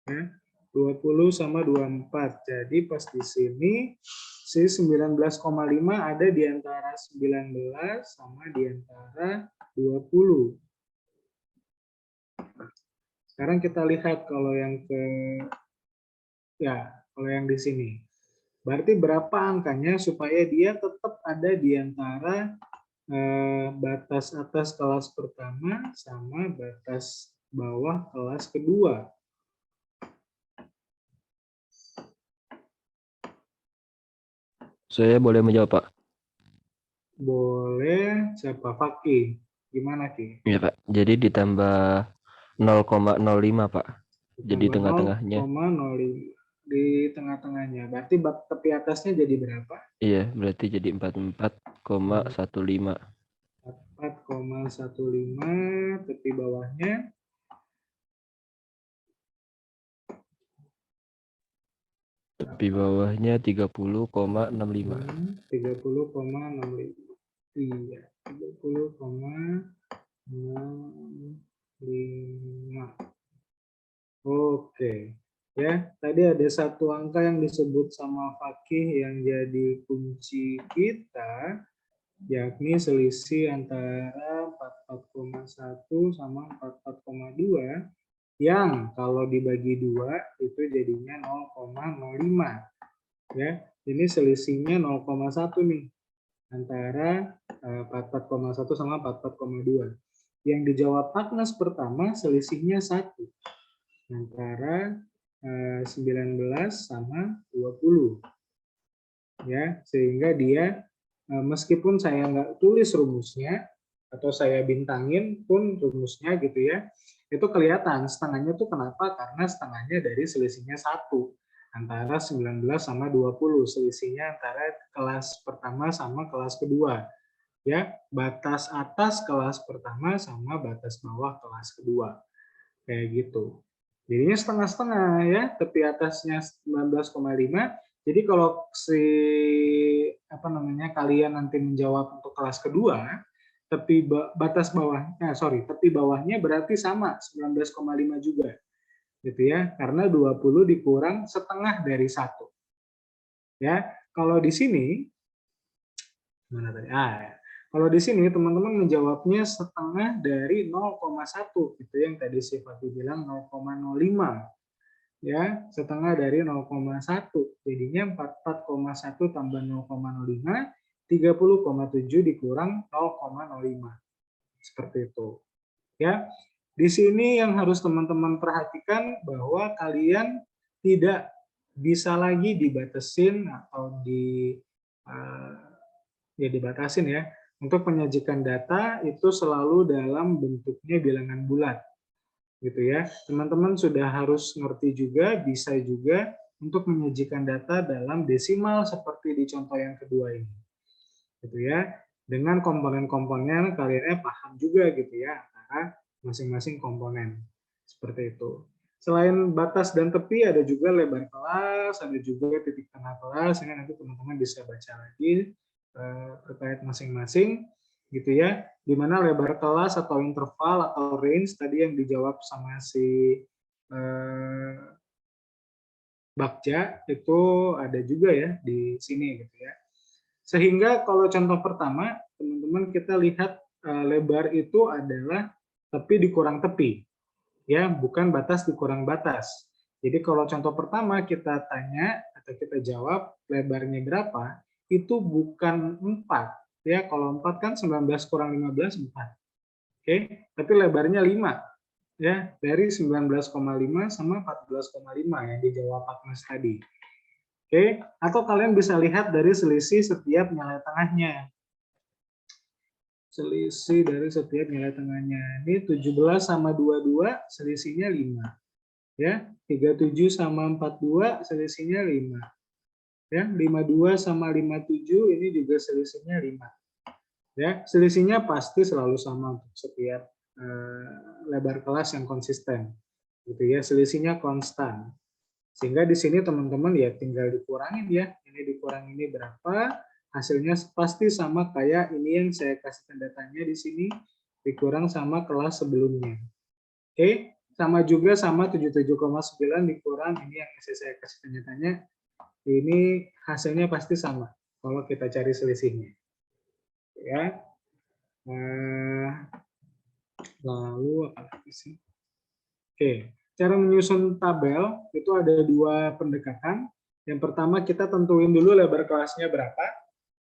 Ya, 20 sama 24. Jadi pas di sini si 19,5 ada di antara 19 sama di antara 20. Sekarang kita lihat kalau yang kalau yang di sini. Berarti berapa angkanya supaya dia tetap ada di antara batas atas kelas pertama sama batas bawah kelas kedua. Saya boleh menjawab, Pak? Boleh. Siapa? Fakih. Gimana, Ki? Iya, Pak. Jadi ditambah 0,05, Pak. Jadi Ditambah tengah-tengahnya. 0,05. di tengah-tengahnya. Berarti tepi atasnya jadi berapa? Iya, berarti jadi 44,15. 4,15, tepi bawahnya Tepi bawahnya 30,65. 30,65. Iya, 30,65. Oke. Ya, tadi ada satu angka yang disebut sama Fakih yang jadi kunci kita, yakni selisih antara 44,1 sama 44,2 yang kalau dibagi 2 itu jadinya 0,05. Ya, ini selisihnya 0,1 nih antara 44,1 sama 44,2. Yang dijawab Agnes pertama selisihnya 1 antara 19 sama 20. Ya, sehingga dia meskipun saya nggak tulis rumusnya atau saya bintangin pun rumusnya gitu ya, itu kelihatan setengahnya tuh kenapa? Karena setengahnya dari selisihnya 1 antara 19 sama 20, selisihnya antara kelas pertama sama kelas kedua. Ya, batas atas kelas pertama sama batas bawah kelas kedua. Kayak gitu. Jadinya setengah-setengah ya, tepi atasnya 19,5. Jadi kalau kalian nanti menjawab untuk kelas kedua, tepi bawahnya berarti sama 19,5 juga. Gitu ya, karena 20 dikurang setengah dari 1. Ya, kalau di sini mana tadi? Kalau di sini teman-teman menjawabnya setengah dari 0,1, itu yang tadi si Fatih bilang 0,05. Ya, setengah dari 0,1. Jadinya 44,1 tambah 0,05, 30,7 dikurang 0,05. Seperti itu. Ya. Di sini yang harus teman-teman perhatikan bahwa kalian tidak bisa lagi dibatasin atau dibatasin ya. Untuk menyajikan data itu selalu dalam bentuknya bilangan bulat. Gitu ya. Teman-teman sudah harus ngerti juga, bisa juga untuk menyajikan data dalam desimal seperti di contoh yang kedua ini. Gitu ya. Dengan komponen-komponen kalian paham juga gitu ya antara masing-masing komponen. Seperti itu. Selain batas dan tepi ada juga lebar kelas, ada juga titik tengah kelas. Ini nanti teman-teman bisa baca lagi terkait masing-masing gitu ya, di mana lebar kelas atau interval atau range tadi yang dijawab sama si Bagja itu ada juga ya di sini gitu ya. Sehingga kalau contoh pertama teman-teman kita lihat lebar itu adalah tepi dikurang tepi ya, bukan batas dikurang batas. Jadi kalau contoh pertama kita tanya atau kita jawab lebarnya berapa, itu bukan 4 ya, kalau 4 kan 19 kurang 15 4. Oke, tapi lebarnya 5 ya, dari 19,5 sama 14,5 yang dijawab Agnes tadi. Oke, atau kalian bisa lihat dari selisih setiap nilai tengahnya. Selisih dari setiap nilai tengahnya. Ini 17 sama 22 selisihnya 5. Ya, 37 sama 42 selisihnya 5. Ya, 52 sama 57 ini juga selisihnya 5. Ya, selisihnya pasti selalu sama untuk setiap lebar kelas yang konsisten. Gitu ya, selisihnya konstan. Sehingga di sini teman-teman ya tinggal dikurangin ya. Ini dikurang ini berapa? Hasilnya pasti sama kayak ini yang saya kasih tanda tanya di sini dikurang sama kelas sebelumnya. Oke, sama juga sama 77,9 dikurang ini yang saya kasih tanda tanya. Ini hasilnya pasti sama kalau kita cari selisihnya. Ya. Lalu apa lagi sih? Oke, cara menyusun tabel itu ada 2 pendekatan. Yang pertama kita tentuin dulu lebar kelasnya berapa,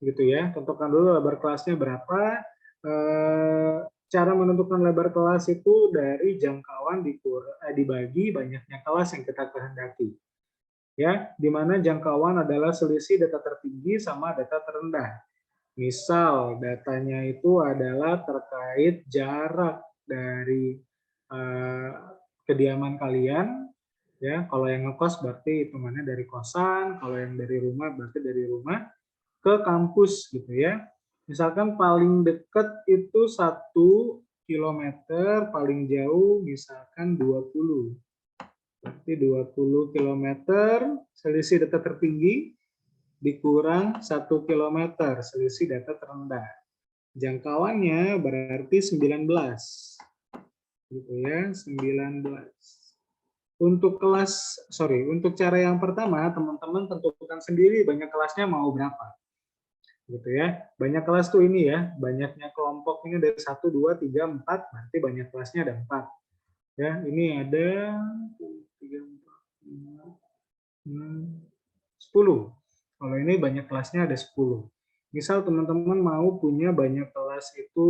gitu ya. Tentukan dulu lebar kelasnya berapa. Cara menentukan lebar kelas itu dari jangkauan dibagi banyaknya kelas yang kita kehendaki. Ya, di mana jangkauan adalah selisih data tertinggi sama data terendah. Misal datanya itu adalah terkait jarak dari kediaman kalian Ya, kalau yang ngekos berarti hitungannya dari kosan, kalau yang dari rumah berarti dari rumah ke kampus gitu ya. Misalkan paling dekat itu 1 kilometer, paling jauh misalkan 20. Berarti 20 kilometer selisih data tertinggi dikurang 1 kilometer selisih data terendah. Jangkauannya berarti 19. Gitu ya, 19. Untuk untuk cara yang pertama, teman-teman tentukan sendiri banyak kelasnya mau berapa. Gitu ya. Banyak kelas tuh ini ya, banyaknya kelompok ini dari 1, 2, 3, 4, berarti banyak kelasnya ada 4. Ya, ini ada 3, 4, 5, 6, 10. Kalau ini banyak kelasnya ada 10. Misal teman-teman mau punya banyak kelas itu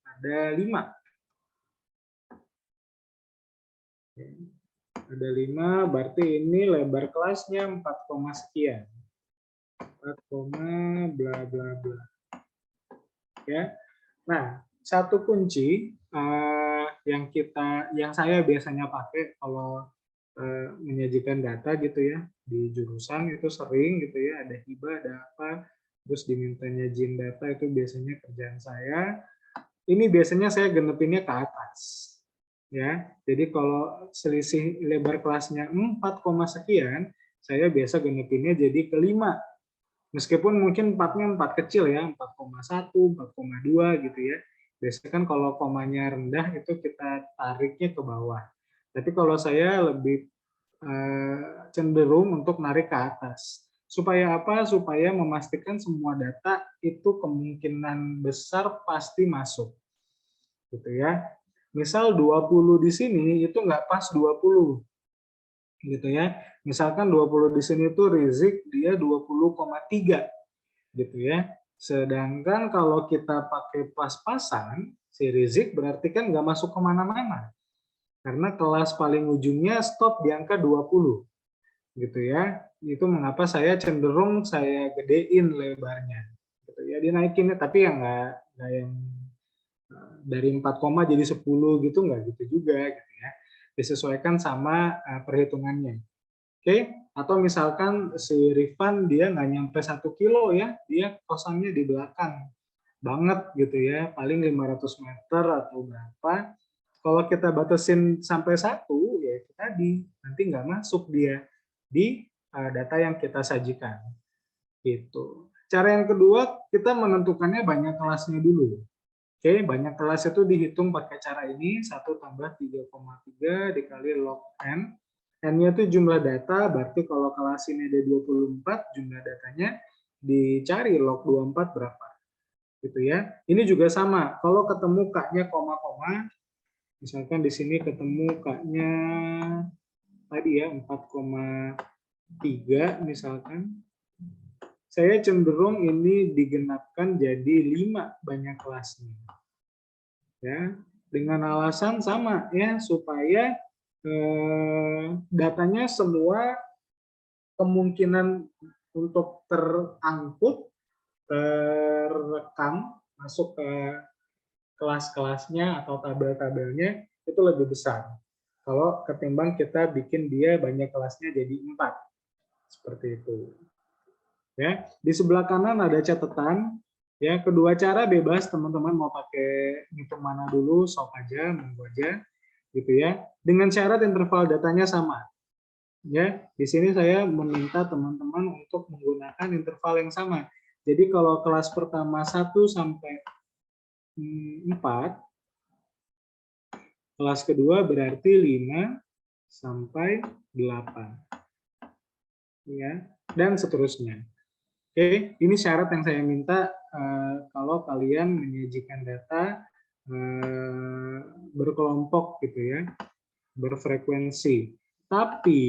ada 5. Ada 5, berarti ini lebar kelasnya 4, sekian. 4, bla bla bla. Ya. Nah, satu kunci yang saya biasanya pakai kalau menyajikan data gitu ya di jurusan itu sering gitu ya, ada hibah, ada apa, terus diminta nyajin data itu biasanya kerjaan saya. Ini biasanya saya genepinnya ke atas. Ya, jadi kalau selisih lebar kelasnya 4, sekian, saya biasa genepinnya jadi ke 5. Meskipun mungkin 4-nya 4 kecil ya, 4,1, 4,2 gitu ya. Biasanya kan kalau komanya rendah itu kita tariknya ke bawah. Tapi kalau saya lebih cenderung untuk narik ke atas. Supaya apa? Supaya memastikan semua data itu kemungkinan besar pasti masuk. Gitu ya. Misal 20 di sini itu nggak pas 20. Gitu ya. Misalkan 20 di sini itu Rizik dia 20,3 gitu ya. Sedangkan kalau kita pakai pas-pasan, si Rizik berarti kan nggak masuk kemana-mana. Karena kelas paling ujungnya stop di angka 20. Gitu ya. Itu mengapa saya cenderung saya gedein lebarnya. Gitu ya, dinaikinnya, tapi yang nggak yang dari 4, jadi 10 gitu, nggak gitu juga gitu ya. Disesuaikan sama perhitungannya. Oke, atau misalkan si Rifan dia nggak nyampe 1 kilo ya, dia kosannya di belakang banget gitu ya, paling 500 meter atau berapa. Kalau kita batasin sampai 1, ya itu tadi, nanti nggak masuk dia di data yang kita sajikan. Gitu. Cara yang kedua, kita menentukannya banyak kelasnya dulu. Oke, banyak kelas itu dihitung pakai cara ini, 1 tambah 3,3 dikali log N. N-nya itu jumlah data, berarti kalau kelas ini ada 24, jumlah datanya dicari log 24 berapa. Gitu ya. Ini juga sama, kalau ketemu K-nya koma-koma, misalkan di sini ketemu K-nya tadi ya 4,3 misalkan, saya cenderung ini digenapkan jadi 5 banyak kelasnya. Ya, dengan alasan sama ya, supaya datanya semua kemungkinan untuk terangkut, terekam, masuk ke kelas-kelasnya atau tabel-tabelnya itu lebih besar. Kalau ketimbang kita bikin dia banyak kelasnya jadi 4. Seperti itu. Ya, di sebelah kanan ada catatan. Ya, kedua cara bebas, teman-teman mau pakai ngitung mana dulu, sok aja, monggo aja, gitu ya. Dengan syarat interval datanya sama. Ya, di sini saya meminta teman-teman untuk menggunakan interval yang sama. Jadi kalau kelas pertama 1 sampai 4, kelas kedua berarti 5 sampai 8. Ya, dan seterusnya. Oke, ini syarat yang saya minta kalau kalian menyajikan data berkelompok gitu ya, berfrekuensi. Tapi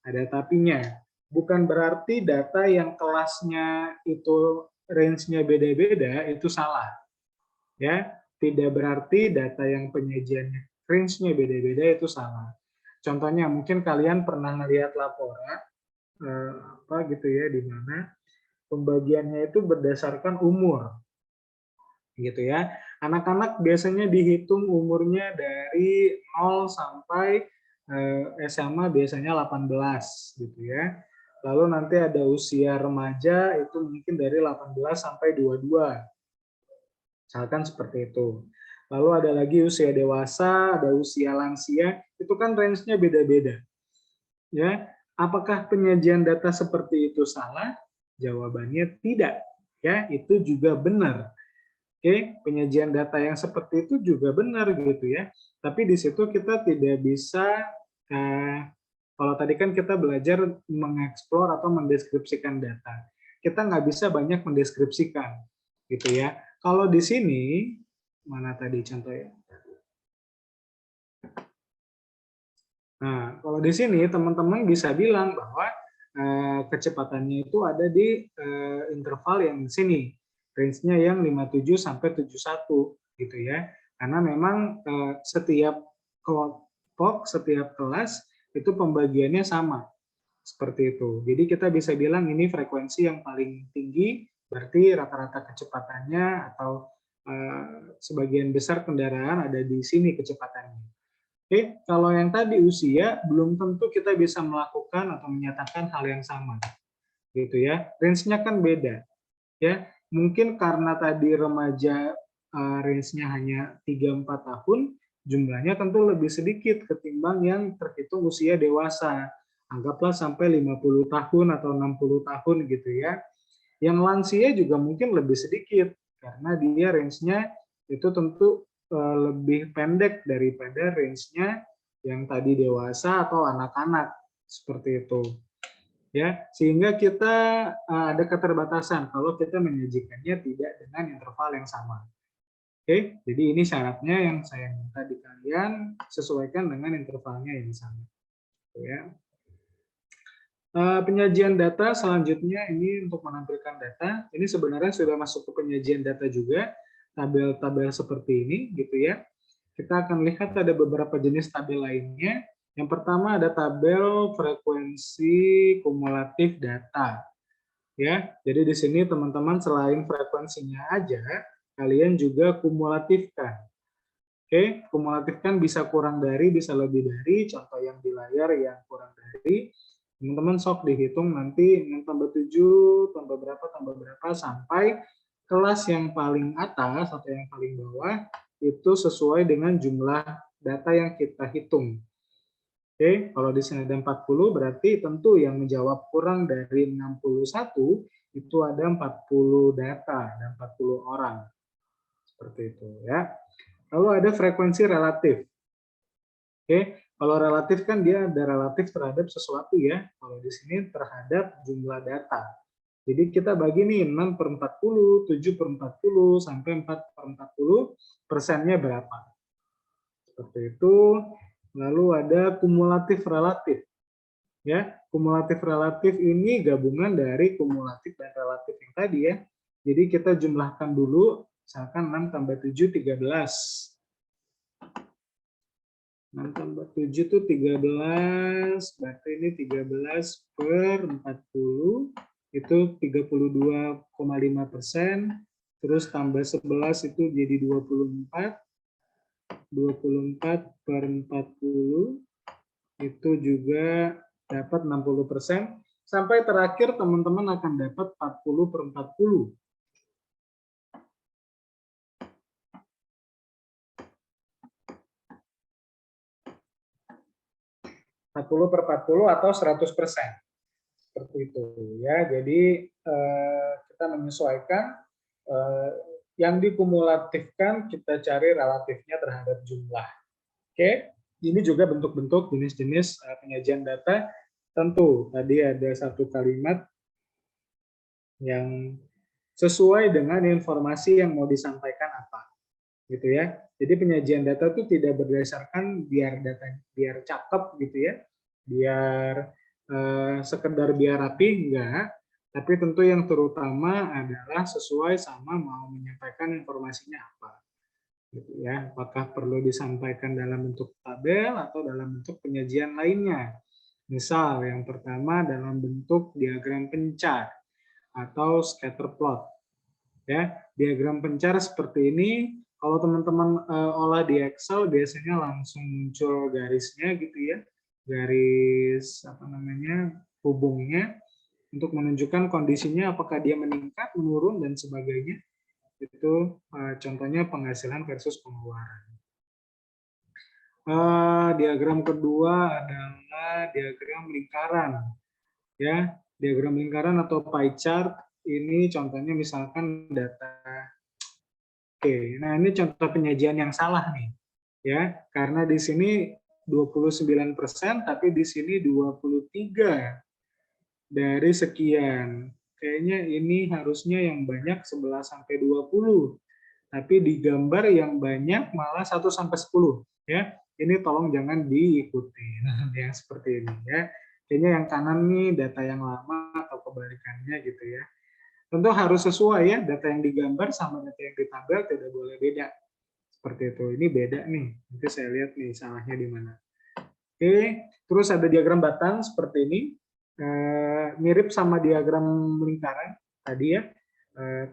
ada tapinya. Bukan berarti data yang kelasnya itu range-nya beda-beda itu salah. Ya, tidak berarti data yang penyajiannya range-nya beda-beda itu salah. Contohnya mungkin kalian pernah melihat laporan apa gitu ya, di mana pembagiannya itu berdasarkan umur, gitu ya. Anak-anak biasanya dihitung umurnya dari 0 sampai SMA biasanya 18 gitu ya. Lalu nanti ada usia remaja itu mungkin dari 18 sampai 22. Misalkan seperti itu. Lalu ada lagi usia dewasa, ada usia lansia, itu kan range-nya beda-beda. Ya, apakah penyajian data seperti itu salah? Jawabannya tidak. Ya, itu juga benar. Oke, penyajian data yang seperti itu juga benar gitu ya. Tapi di situ kita tidak bisa kalau tadi kan kita belajar mengeksplor atau mendeskripsikan data. Kita nggak bisa banyak mendeskripsikan gitu ya. Kalau di sini mana tadi contohnya? Nah, kalau di sini teman-teman bisa bilang bahwa kecepatannya itu ada di interval yang sini, range-nya yang 57 sampai 71 gitu ya. Karena memang setiap kelompok, setiap kelas itu pembagiannya sama. Seperti itu. Jadi kita bisa bilang ini frekuensi yang paling tinggi, berarti rata-rata kecepatannya atau sebagian besar kendaraan ada di sini kecepatannya. Oke, kalau yang tadi usia, belum tentu kita bisa melakukan atau menyatakan hal yang sama. Gitu ya. Range-nya kan beda. Ya, mungkin karena tadi remaja range-nya hanya 3-4 tahun, jumlahnya tentu lebih sedikit ketimbang yang terhitung usia dewasa. Anggaplah sampai 50 tahun atau 60 tahun gitu ya. Yang lansia juga mungkin lebih sedikit karena dia range-nya itu tentu lebih pendek daripada range-nya yang tadi dewasa atau anak-anak seperti itu. Ya, sehingga kita ada keterbatasan kalau kita menyajikannya tidak dengan interval yang sama. Oke, jadi ini syaratnya yang saya minta di kalian sesuaikan dengan intervalnya yang sama. Ya. Penyajian data selanjutnya ini untuk menampilkan data. Ini sebenarnya sudah masuk ke penyajian data juga, tabel-tabel seperti ini, gitu ya. Kita akan lihat ada beberapa jenis tabel lainnya. Yang pertama ada tabel frekuensi kumulatif data. Ya, jadi di sini teman-teman selain frekuensinya aja, kalian juga kumulatifkan. Oke, kumulatifkan bisa kurang dari, bisa lebih dari. Contoh yang di layar yang kurang dari. Teman-teman sok dihitung nanti tambah 7, tambah berapa, sampai kelas yang paling atas atau yang paling bawah itu sesuai dengan jumlah data yang kita hitung. Oke, kalau di sini ada 40 berarti tentu yang menjawab kurang dari 61 itu ada 40 data dan 40 orang. Seperti itu ya. Lalu ada frekuensi relatif. Oke, kalau relatif kan dia ada relatif terhadap sesuatu ya. Kalau di sini terhadap jumlah data. Jadi kita bagi nih 6/40, 7/40, sampai 4/40, persennya berapa. Seperti itu. Lalu ada kumulatif relatif. Ya, kumulatif relatif ini gabungan dari kumulatif dan relatif yang tadi ya. Jadi kita jumlahkan dulu, misalkan 6 tambah 7, 13. 6 tambah 7 itu 13, berarti ini 13/40, itu 32,5%, terus tambah 11 itu jadi 24, 24/40, itu juga dapat 60%, sampai terakhir teman-teman akan dapat 40/40. 40/40 atau 100%. Seperti itu ya. Jadi kita menyesuaikan yang dikumulatifkan kita cari relatifnya terhadap jumlah. Oke, ini juga bentuk-bentuk jenis-jenis penyajian data. Tentu tadi ada satu kalimat yang sesuai dengan informasi yang mau disampaikan apa. Gitu ya. Jadi penyajian data itu tidak berdasarkan biar cakep gitu ya, biar sekedar biar rapi, enggak, tapi tentu yang terutama adalah sesuai sama mau menyampaikan informasinya apa. Gitu ya. Apakah perlu disampaikan dalam bentuk tabel atau dalam bentuk penyajian lainnya. Misal yang pertama dalam bentuk diagram pencar atau scatter plot. Ya, diagram pencar seperti ini. Kalau teman-teman olah di Excel biasanya langsung muncul garisnya gitu ya. garis apa namanya hubungnya untuk menunjukkan kondisinya apakah dia meningkat, menurun dan sebagainya. Itu contohnya penghasilan versus pengeluaran. Diagram kedua adalah diagram lingkaran. Ya, diagram lingkaran atau pie chart ini contohnya misalkan data. Oke, nah ini contoh penyajian yang salah nih. Ya, karena di sini 29%, tapi di sini 23 dari sekian. Kayaknya ini harusnya yang banyak 11 sampai 20. Tapi di gambar yang banyak malah 1 sampai 10, ya. Ini tolong jangan diikuti yang seperti ini ya. Kayaknya yang kanan nih data yang lama atau kebalikannya gitu ya. Tentu harus sesuai ya, data yang digambar sama data yang ditabel tidak boleh beda. Seperti itu. Ini beda nih. Nanti saya lihat nih salahnya di mana. Oke, terus ada diagram batang seperti ini. Mirip sama diagram lingkaran tadi ya,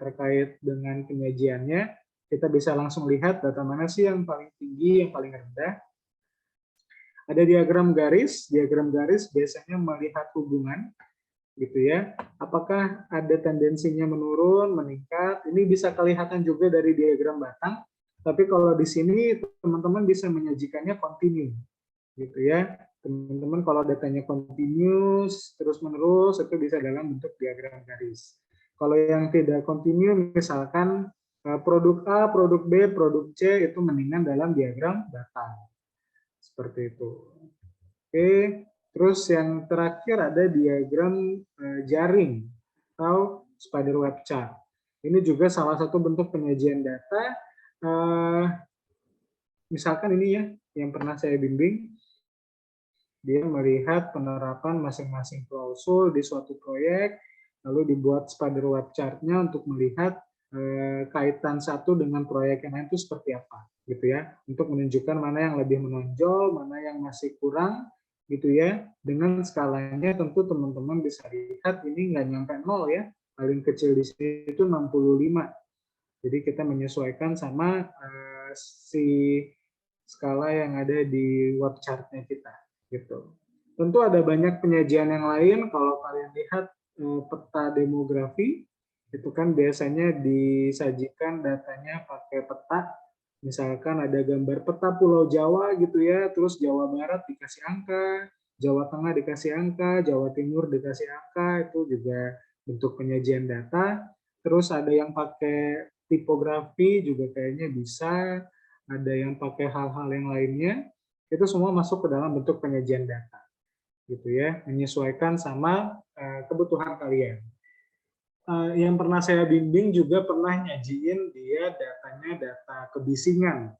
terkait dengan penyajiannya. Kita bisa langsung lihat data mana sih yang paling tinggi, yang paling rendah. Ada diagram garis biasanya melihat hubungan, gitu ya. Apakah ada tendensinya menurun, meningkat? Ini bisa kelihatan juga dari diagram batang. Tapi kalau di sini teman-teman bisa menyajikannya continue, gitu ya. Teman-teman kalau datanya continuous terus-menerus itu bisa dalam bentuk diagram garis. Kalau yang tidak continue, misalkan produk A, produk B, produk C itu mendingan dalam diagram batang. Seperti itu. Oke, terus yang terakhir ada diagram jaring atau spider web chart. Ini juga salah satu bentuk penyajian data. Misalkan ini ya, yang pernah saya bimbing, dia melihat penerapan masing-masing klausul di suatu proyek, lalu dibuat spider web chart-nya untuk melihat kaitan satu dengan proyek yang lain itu seperti apa, gitu ya, untuk menunjukkan mana yang lebih menonjol, mana yang masih kurang, gitu ya. Dengan skalanya tentu teman-teman bisa lihat ini nggak nyampe 0 ya, paling kecil di sini itu 65. Jadi kita menyesuaikan sama si skala yang ada di web chart-nya kita, gitu. Tentu ada banyak penyajian yang lain. Kalau kalian lihat peta demografi, itu kan biasanya disajikan datanya pakai peta. Misalkan ada gambar peta Pulau Jawa gitu ya, terus Jawa Barat dikasih angka, Jawa Tengah dikasih angka, Jawa Timur dikasih angka, itu juga bentuk penyajian data. Terus ada yang pakai tipografi juga kayaknya bisa, ada yang pakai hal-hal yang lainnya, itu semua masuk ke dalam bentuk penyajian data, gitu ya, menyesuaikan sama kebutuhan kalian. Yang pernah saya bimbing juga pernah nyajiin dia datanya data kebisingan,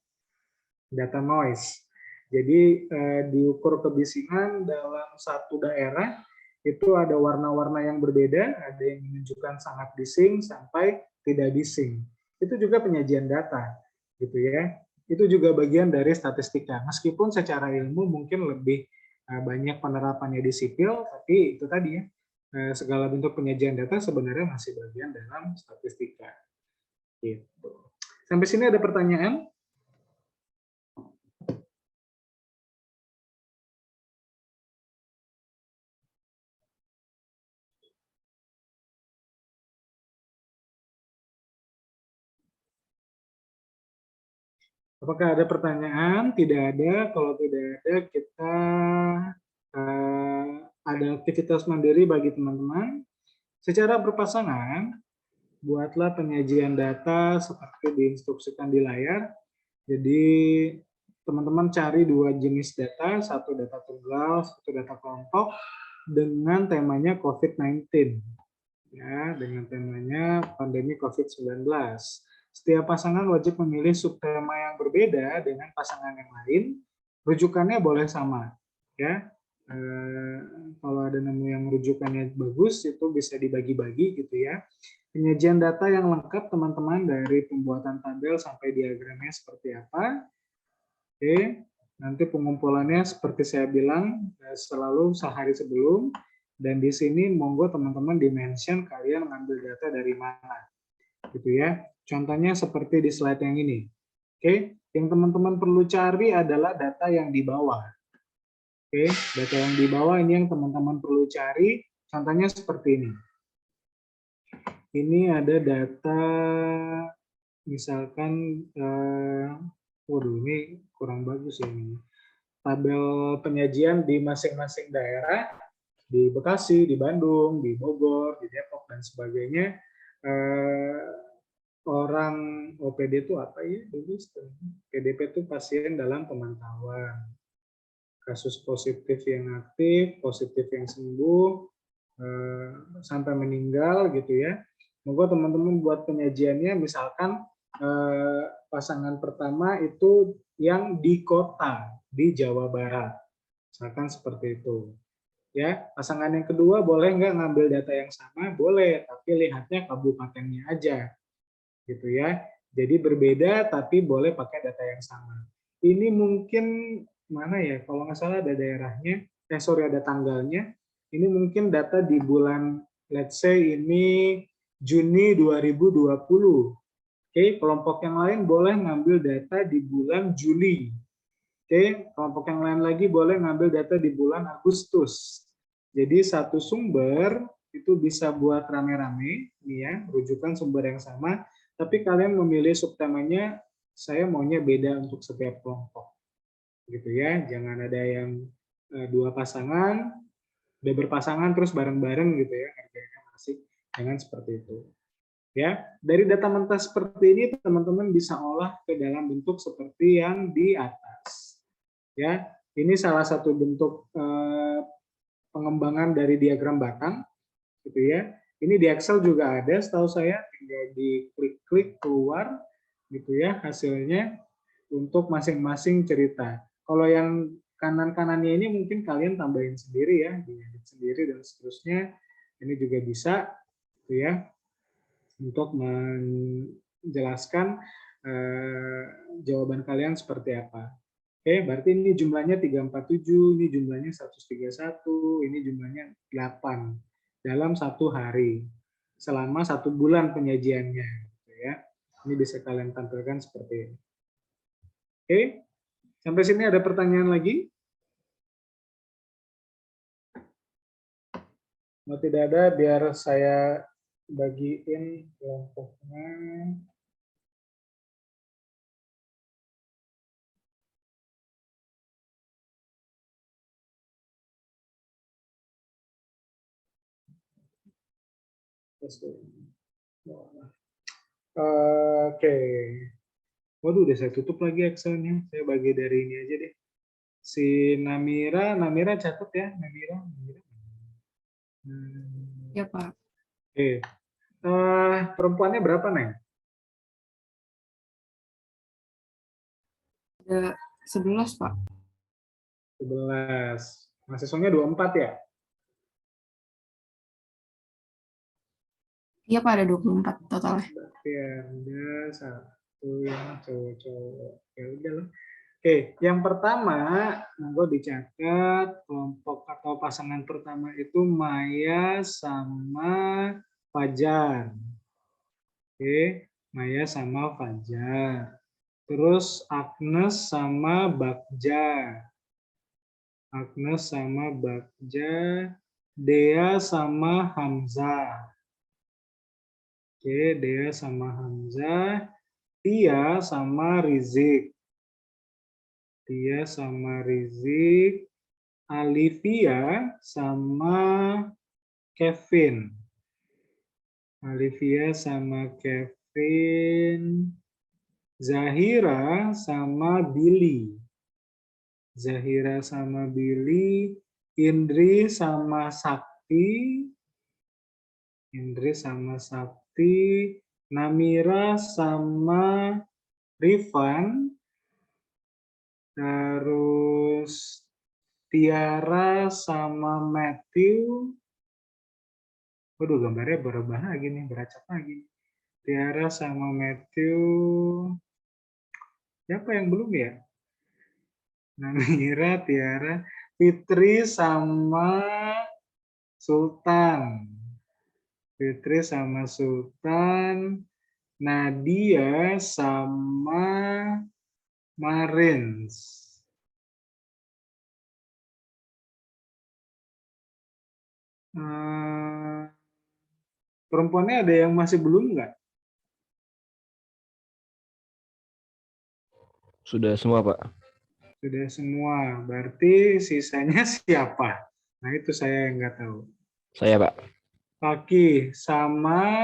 data noise. Jadi diukur kebisingan dalam satu daerah itu ada warna-warna yang berbeda, ada yang menunjukkan sangat bising sampai tidak bising. Itu juga penyajian data, gitu ya. Itu juga bagian dari statistika. Meskipun secara ilmu mungkin lebih banyak penerapannya di sipil, tapi itu tadi ya, segala bentuk penyajian data sebenarnya masih bagian dalam statistika. Gitu. Sampai sini ada pertanyaan? Apakah ada pertanyaan? Tidak ada. Kalau tidak ada, kita ada aktivitas mandiri bagi teman-teman. Secara berpasangan, buatlah penyajian data seperti diinstruksikan di layar. Jadi, teman-teman cari dua jenis data, satu data tunggal, satu data kelompok, dengan temanya COVID-19. Ya, dengan temanya pandemi COVID-19. Setiap pasangan wajib memilih subtema yang berbeda dengan pasangan yang lain. Rujukannya boleh sama, ya. Kalau ada nemu yang rujukannya bagus, itu bisa dibagi-bagi gitu ya. Penyajian data yang lengkap teman-teman dari pembuatan tabel sampai diagramnya seperti apa. Oke, nanti pengumpulannya seperti saya bilang selalu sehari sebelum. Dan di sini monggo teman-teman di-mention kalian ngambil data dari mana, gitu ya. Contohnya seperti di slide yang ini. Oke, yang teman-teman perlu cari adalah data yang di bawah. Oke, data yang di bawah ini yang teman-teman perlu cari. Contohnya seperti ini. Ini ada data, misalkan, waduh ini kurang bagus ya ini. Tabel penyajian di masing-masing daerah, di Bekasi, di Bandung, di Bogor, di Depok, dan sebagainya. Orang OPD itu apa ya? PDP itu pasien dalam pemantauan. Kasus positif yang aktif, positif yang sembuh, sampai meninggal gitu ya. Moga teman-teman buat penyajiannya, misalkan pasangan pertama itu yang di kota, di Jawa Barat. Misalkan seperti itu. Ya, pasangan yang kedua boleh nggak ngambil data yang sama? Boleh, tapi lihatnya kabupatennya aja. Gitu ya. Jadi berbeda tapi boleh pakai data yang sama. Ini mungkin mana ya? Kalau nggak salah ada daerahnya, sorry ada tanggalnya. Ini mungkin data di bulan, let's say ini Juni 2020. Oke, kelompok yang lain boleh ngambil data di bulan Juli. Oke, kelompok yang lain lagi boleh ngambil data di bulan Agustus. Jadi satu sumber itu bisa buat rame-rame, nih ya, rujukan sumber yang sama, tapi kalian memilih subtemanya, saya maunya beda untuk setiap kelompok. Gitu ya, jangan ada yang dua pasangan, udah berpasangan terus bareng-bareng gitu ya, harganya masih, jangan seperti itu. Ya, dari data mentah seperti ini teman-teman bisa olah ke dalam bentuk seperti yang di atas. Ya, ini salah satu bentuk pengembangan dari diagram batang, gitu ya. Ini di Excel juga ada, setahu saya tinggal diklik-klik keluar, gitu ya, hasilnya untuk masing-masing cerita. Kalau yang kanan-kanannya ini mungkin kalian tambahin sendiri ya, diedit sendiri dan seterusnya. Ini juga bisa, gitu ya, untuk menjelaskan jawaban kalian seperti apa. Oke, berarti ini jumlahnya 347, ini jumlahnya 131, ini jumlahnya 8 dalam satu hari selama 1 bulan penyajiannya. Gitu ya. Ini bisa kalian tampilkan seperti ini. Oke, sampai sini ada pertanyaan lagi? Kalau tidak ada, biar saya bagiin kelompoknya. Oke. Waduh, udah saya tutup lagi Excel-nya. Saya bagi dari ini aja deh. Si Namira catat ya, Namira. Ya, Pak. Oke. Perempuannya berapa, Neng? Ada 11, Pak. 11. Mahasiswanya 24 ya? Iya, Pak, ada 24 totalnya. Berarti ada satu yang cowok-cowok. Ya udah lah. Oke, yang pertama, monggo dicatat kelompok atau pasangan pertama itu Maya sama Fajar. Oke, Maya sama Fajar. Terus Agnes sama Bagja. Agnes sama Bagja. Dea sama Hamzah. Oke, Dea sama Hamzah. Tia sama Rizik. Tia sama Rizik. Alivia sama Kevin. Alivia sama Kevin. Zahira sama Billy. Zahira sama Billy. Indri sama Sakti. Indri sama Sakti. Namira sama Rifan. Terus Tiara sama Matthew. Waduh, gambarnya berubah lagi nih, beracak lagi. Tiara sama Matthew. Siapa yang belum ya? Namira, Tiara, Fitri sama Sultan. Fitri sama Sultan. Nadia sama Marins. Eh, perempuannya ada yang masih belum nggak? Sudah semua, Pak. Sudah semua. Berarti sisanya siapa? Nah, itu saya yang nggak tahu. Saya, Pak. Oki sama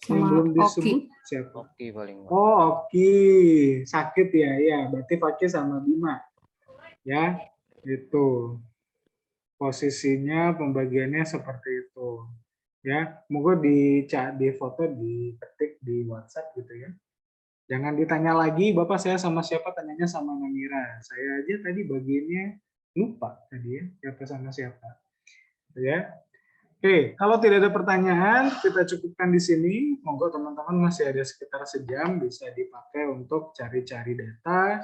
yang Sama belum Oki. disebut siapa? Oke paling Pak. Oh, Oki. Sakit ya. Ya, berarti Oki sama Bima. Ya, itu. Posisinya pembagiannya seperti itu. Ya, monggo di foto, diketik di WhatsApp gitu ya. Jangan ditanya lagi, Bapak saya sama siapa, tanyanya sama Namira. Saya aja tadi bagiannya lupa tadi ya, siapa sama siapa. Ya. Oke, kalau tidak ada pertanyaan, kita cukupkan di sini. Monggo teman-teman masih ada sekitar sejam, bisa dipakai untuk cari-cari data,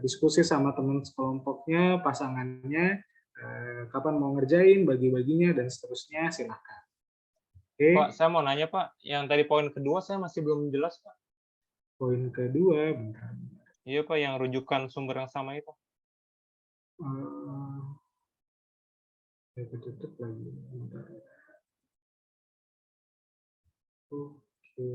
diskusi sama teman sekelompoknya, pasangannya, kapan mau ngerjain, bagi-baginya, dan seterusnya, silakan. Oke, Pak, saya mau nanya Pak, yang tadi poin kedua saya masih belum jelas Pak. poin kedua, bentar. Iya Pak, yang rujukan sumber yang sama itu. Saya tutup lagi. Bentar. Oke.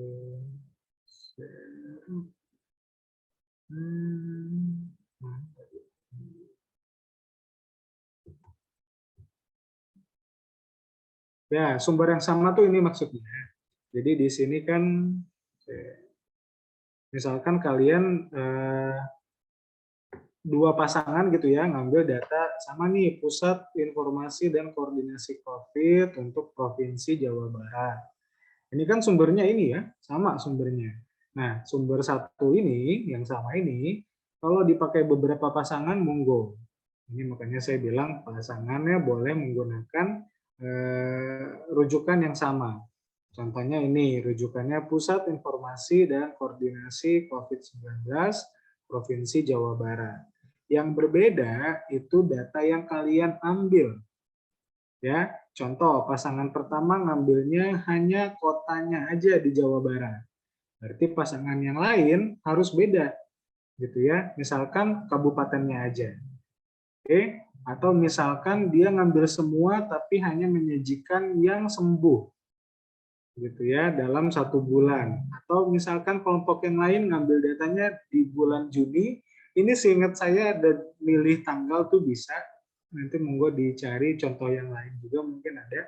Ya, sumber yang sama tuh ini maksudnya. Jadi di sini kan, misalkan kalian dua pasangan gitu ya, ngambil data sama nih, Pusat Informasi dan Koordinasi COVID untuk Provinsi Jawa Barat. Ini kan sumbernya ini ya, sama sumbernya. Nah, sumber satu ini, yang sama ini, kalau dipakai beberapa pasangan, monggo. Ini makanya saya bilang pasangannya boleh menggunakan rujukan yang sama. Contohnya ini, rujukannya Pusat Informasi dan Koordinasi COVID-19 Provinsi Jawa Barat. Yang berbeda itu data yang kalian ambil. Ya, contoh pasangan pertama ngambilnya hanya kotanya aja di Jawa Barat. Berarti pasangan yang lain harus beda. Gitu ya. Misalkan kabupatennya aja. Oke, atau misalkan dia ngambil semua tapi hanya menyajikan yang sembuh. Gitu ya, dalam 1 bulan. Atau misalkan kelompok yang lain ngambil datanya di bulan Juni, ini seingat saya ada milih tanggal tuh bisa. Nanti monggo dicari contoh yang lain juga mungkin ada.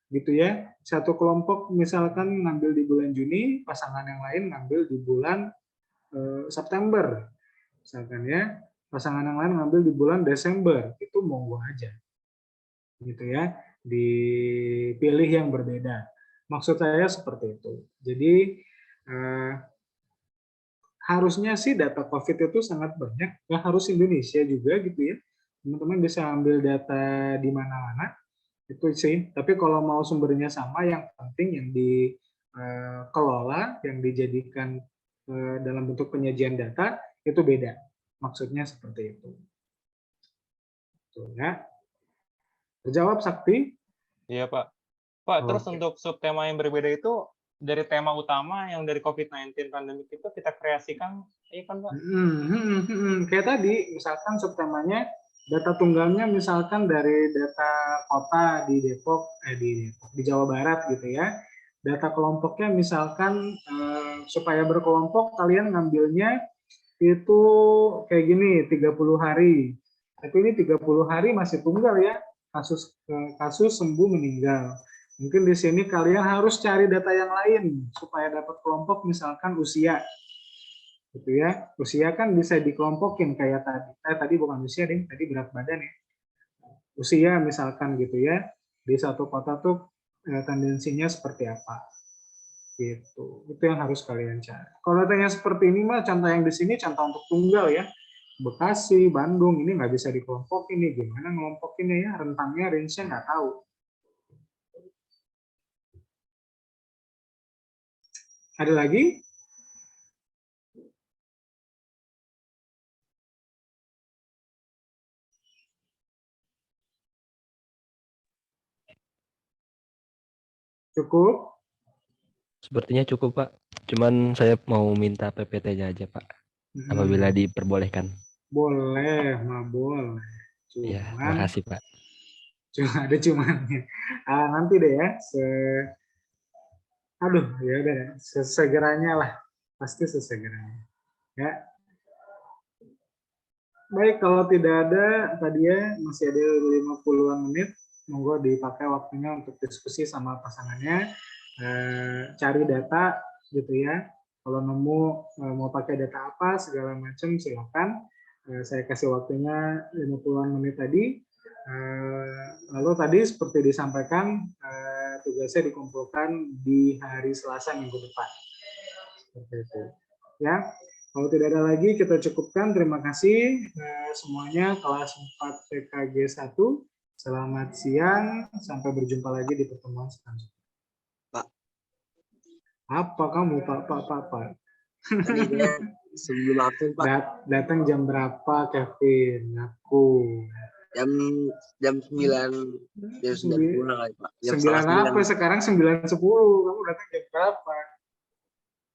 Gitu ya. Satu kelompok misalkan ngambil di bulan Juni, pasangan yang lain ngambil di bulan September. Misalkan ya, pasangan yang lain ngambil di bulan Desember. Itu monggo aja. Gitu ya. Dipilih yang berbeda. Maksud saya seperti itu. Jadi harusnya sih data COVID itu sangat banyak, nggak harus Indonesia juga gitu ya. Teman-teman bisa ambil data di mana-mana, itu sih. Tapi kalau mau sumbernya sama, yang penting yang dikelola, yang dijadikan dalam bentuk penyajian data, itu beda. Maksudnya seperti itu. Tuh, ya. Terjawab, Sakti? Iya Pak. Pak, terus Oke. untuk subtema yang berbeda itu dari tema utama yang dari COVID-19 pandemik itu kita kreasikan, iya kan Pak? Kayak tadi, misalkan subtemanya data tunggalnya misalkan dari data kota di Depok, di Jawa Barat gitu ya. Data kelompoknya misalkan supaya berkelompok kalian ngambilnya itu kayak gini, 30 hari. Tapi ini 30 hari masih tunggal ya, kasus sembuh meninggal. Mungkin di sini kalian harus cari data yang lain supaya dapat kelompok misalkan usia. Gitu ya. Usia kan bisa dikelompokin kayak tadi. Tadi bukan usia deh, tadi berat badan ya. Usia misalkan gitu ya. Di satu kota tuh tendensinya seperti apa. Gitu. Itu yang harus kalian cari. Kalau datanya seperti ini mah contoh yang di sini contoh untuk tunggal ya. Bekasi, Bandung ini nggak bisa dikelompokin nih. Gimana ngelompokinnya ya? Rentangnya, range-nya nggak tahu. Ada lagi? Cukup? Sepertinya cukup, Pak. Cuman saya mau minta PPT-nya aja, Pak. Apabila diperbolehkan. Boleh, mah boleh. Ya, Cuman makasih, Pak. Cuma ada cumannya. Nanti deh ya. Aduh, ya udah sesegeranya lah. Pasti sesegeranya. Ya. Baik, kalau tidak ada tadi ya masih ada 50-an menit. Monggo dipakai waktunya untuk diskusi sama pasangannya. Cari data gitu ya. Kalau nemu mau pakai data apa segala macam silakan. Saya kasih waktunya 50-an menit tadi. Lalu tadi seperti disampaikan tugasnya dikumpulkan di hari Selasa minggu depan. Seperti itu. Ya. Kalau tidak ada lagi kita cukupkan. Terima kasih semuanya kelas 4 PKG 1. Selamat siang. Sampai berjumpa lagi di pertemuan selanjutnya. Pak. Apa kamu Pak? Tadi sebelum absen Pak. Datang jam berapa Kevin? Aku. Jam 9 kurang kali Pak. Jam 9 apa? Sekarang 9.10. Kamu datang jam berapa?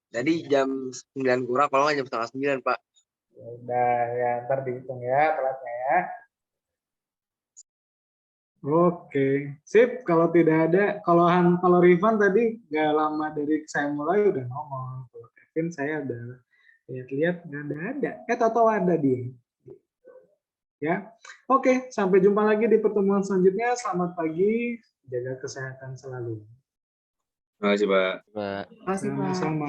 Tadi jam 9 kurang, kalau nggak jam setengah 9 Pak. Udah ya, ntar dihitung ya telatnya ya. Oke, sip. Kalau tidak ada, kalau Rifan tadi nggak lama dari saya mulai udah ngomong. Kalau Kevin saya udah lihat nggak ada. Tahu ada dia. Ya, oke. Sampai jumpa lagi di pertemuan selanjutnya. Selamat pagi, jaga kesehatan selalu. Terima kasih Pak. Pak. Makasih, Pak. Sama-sama.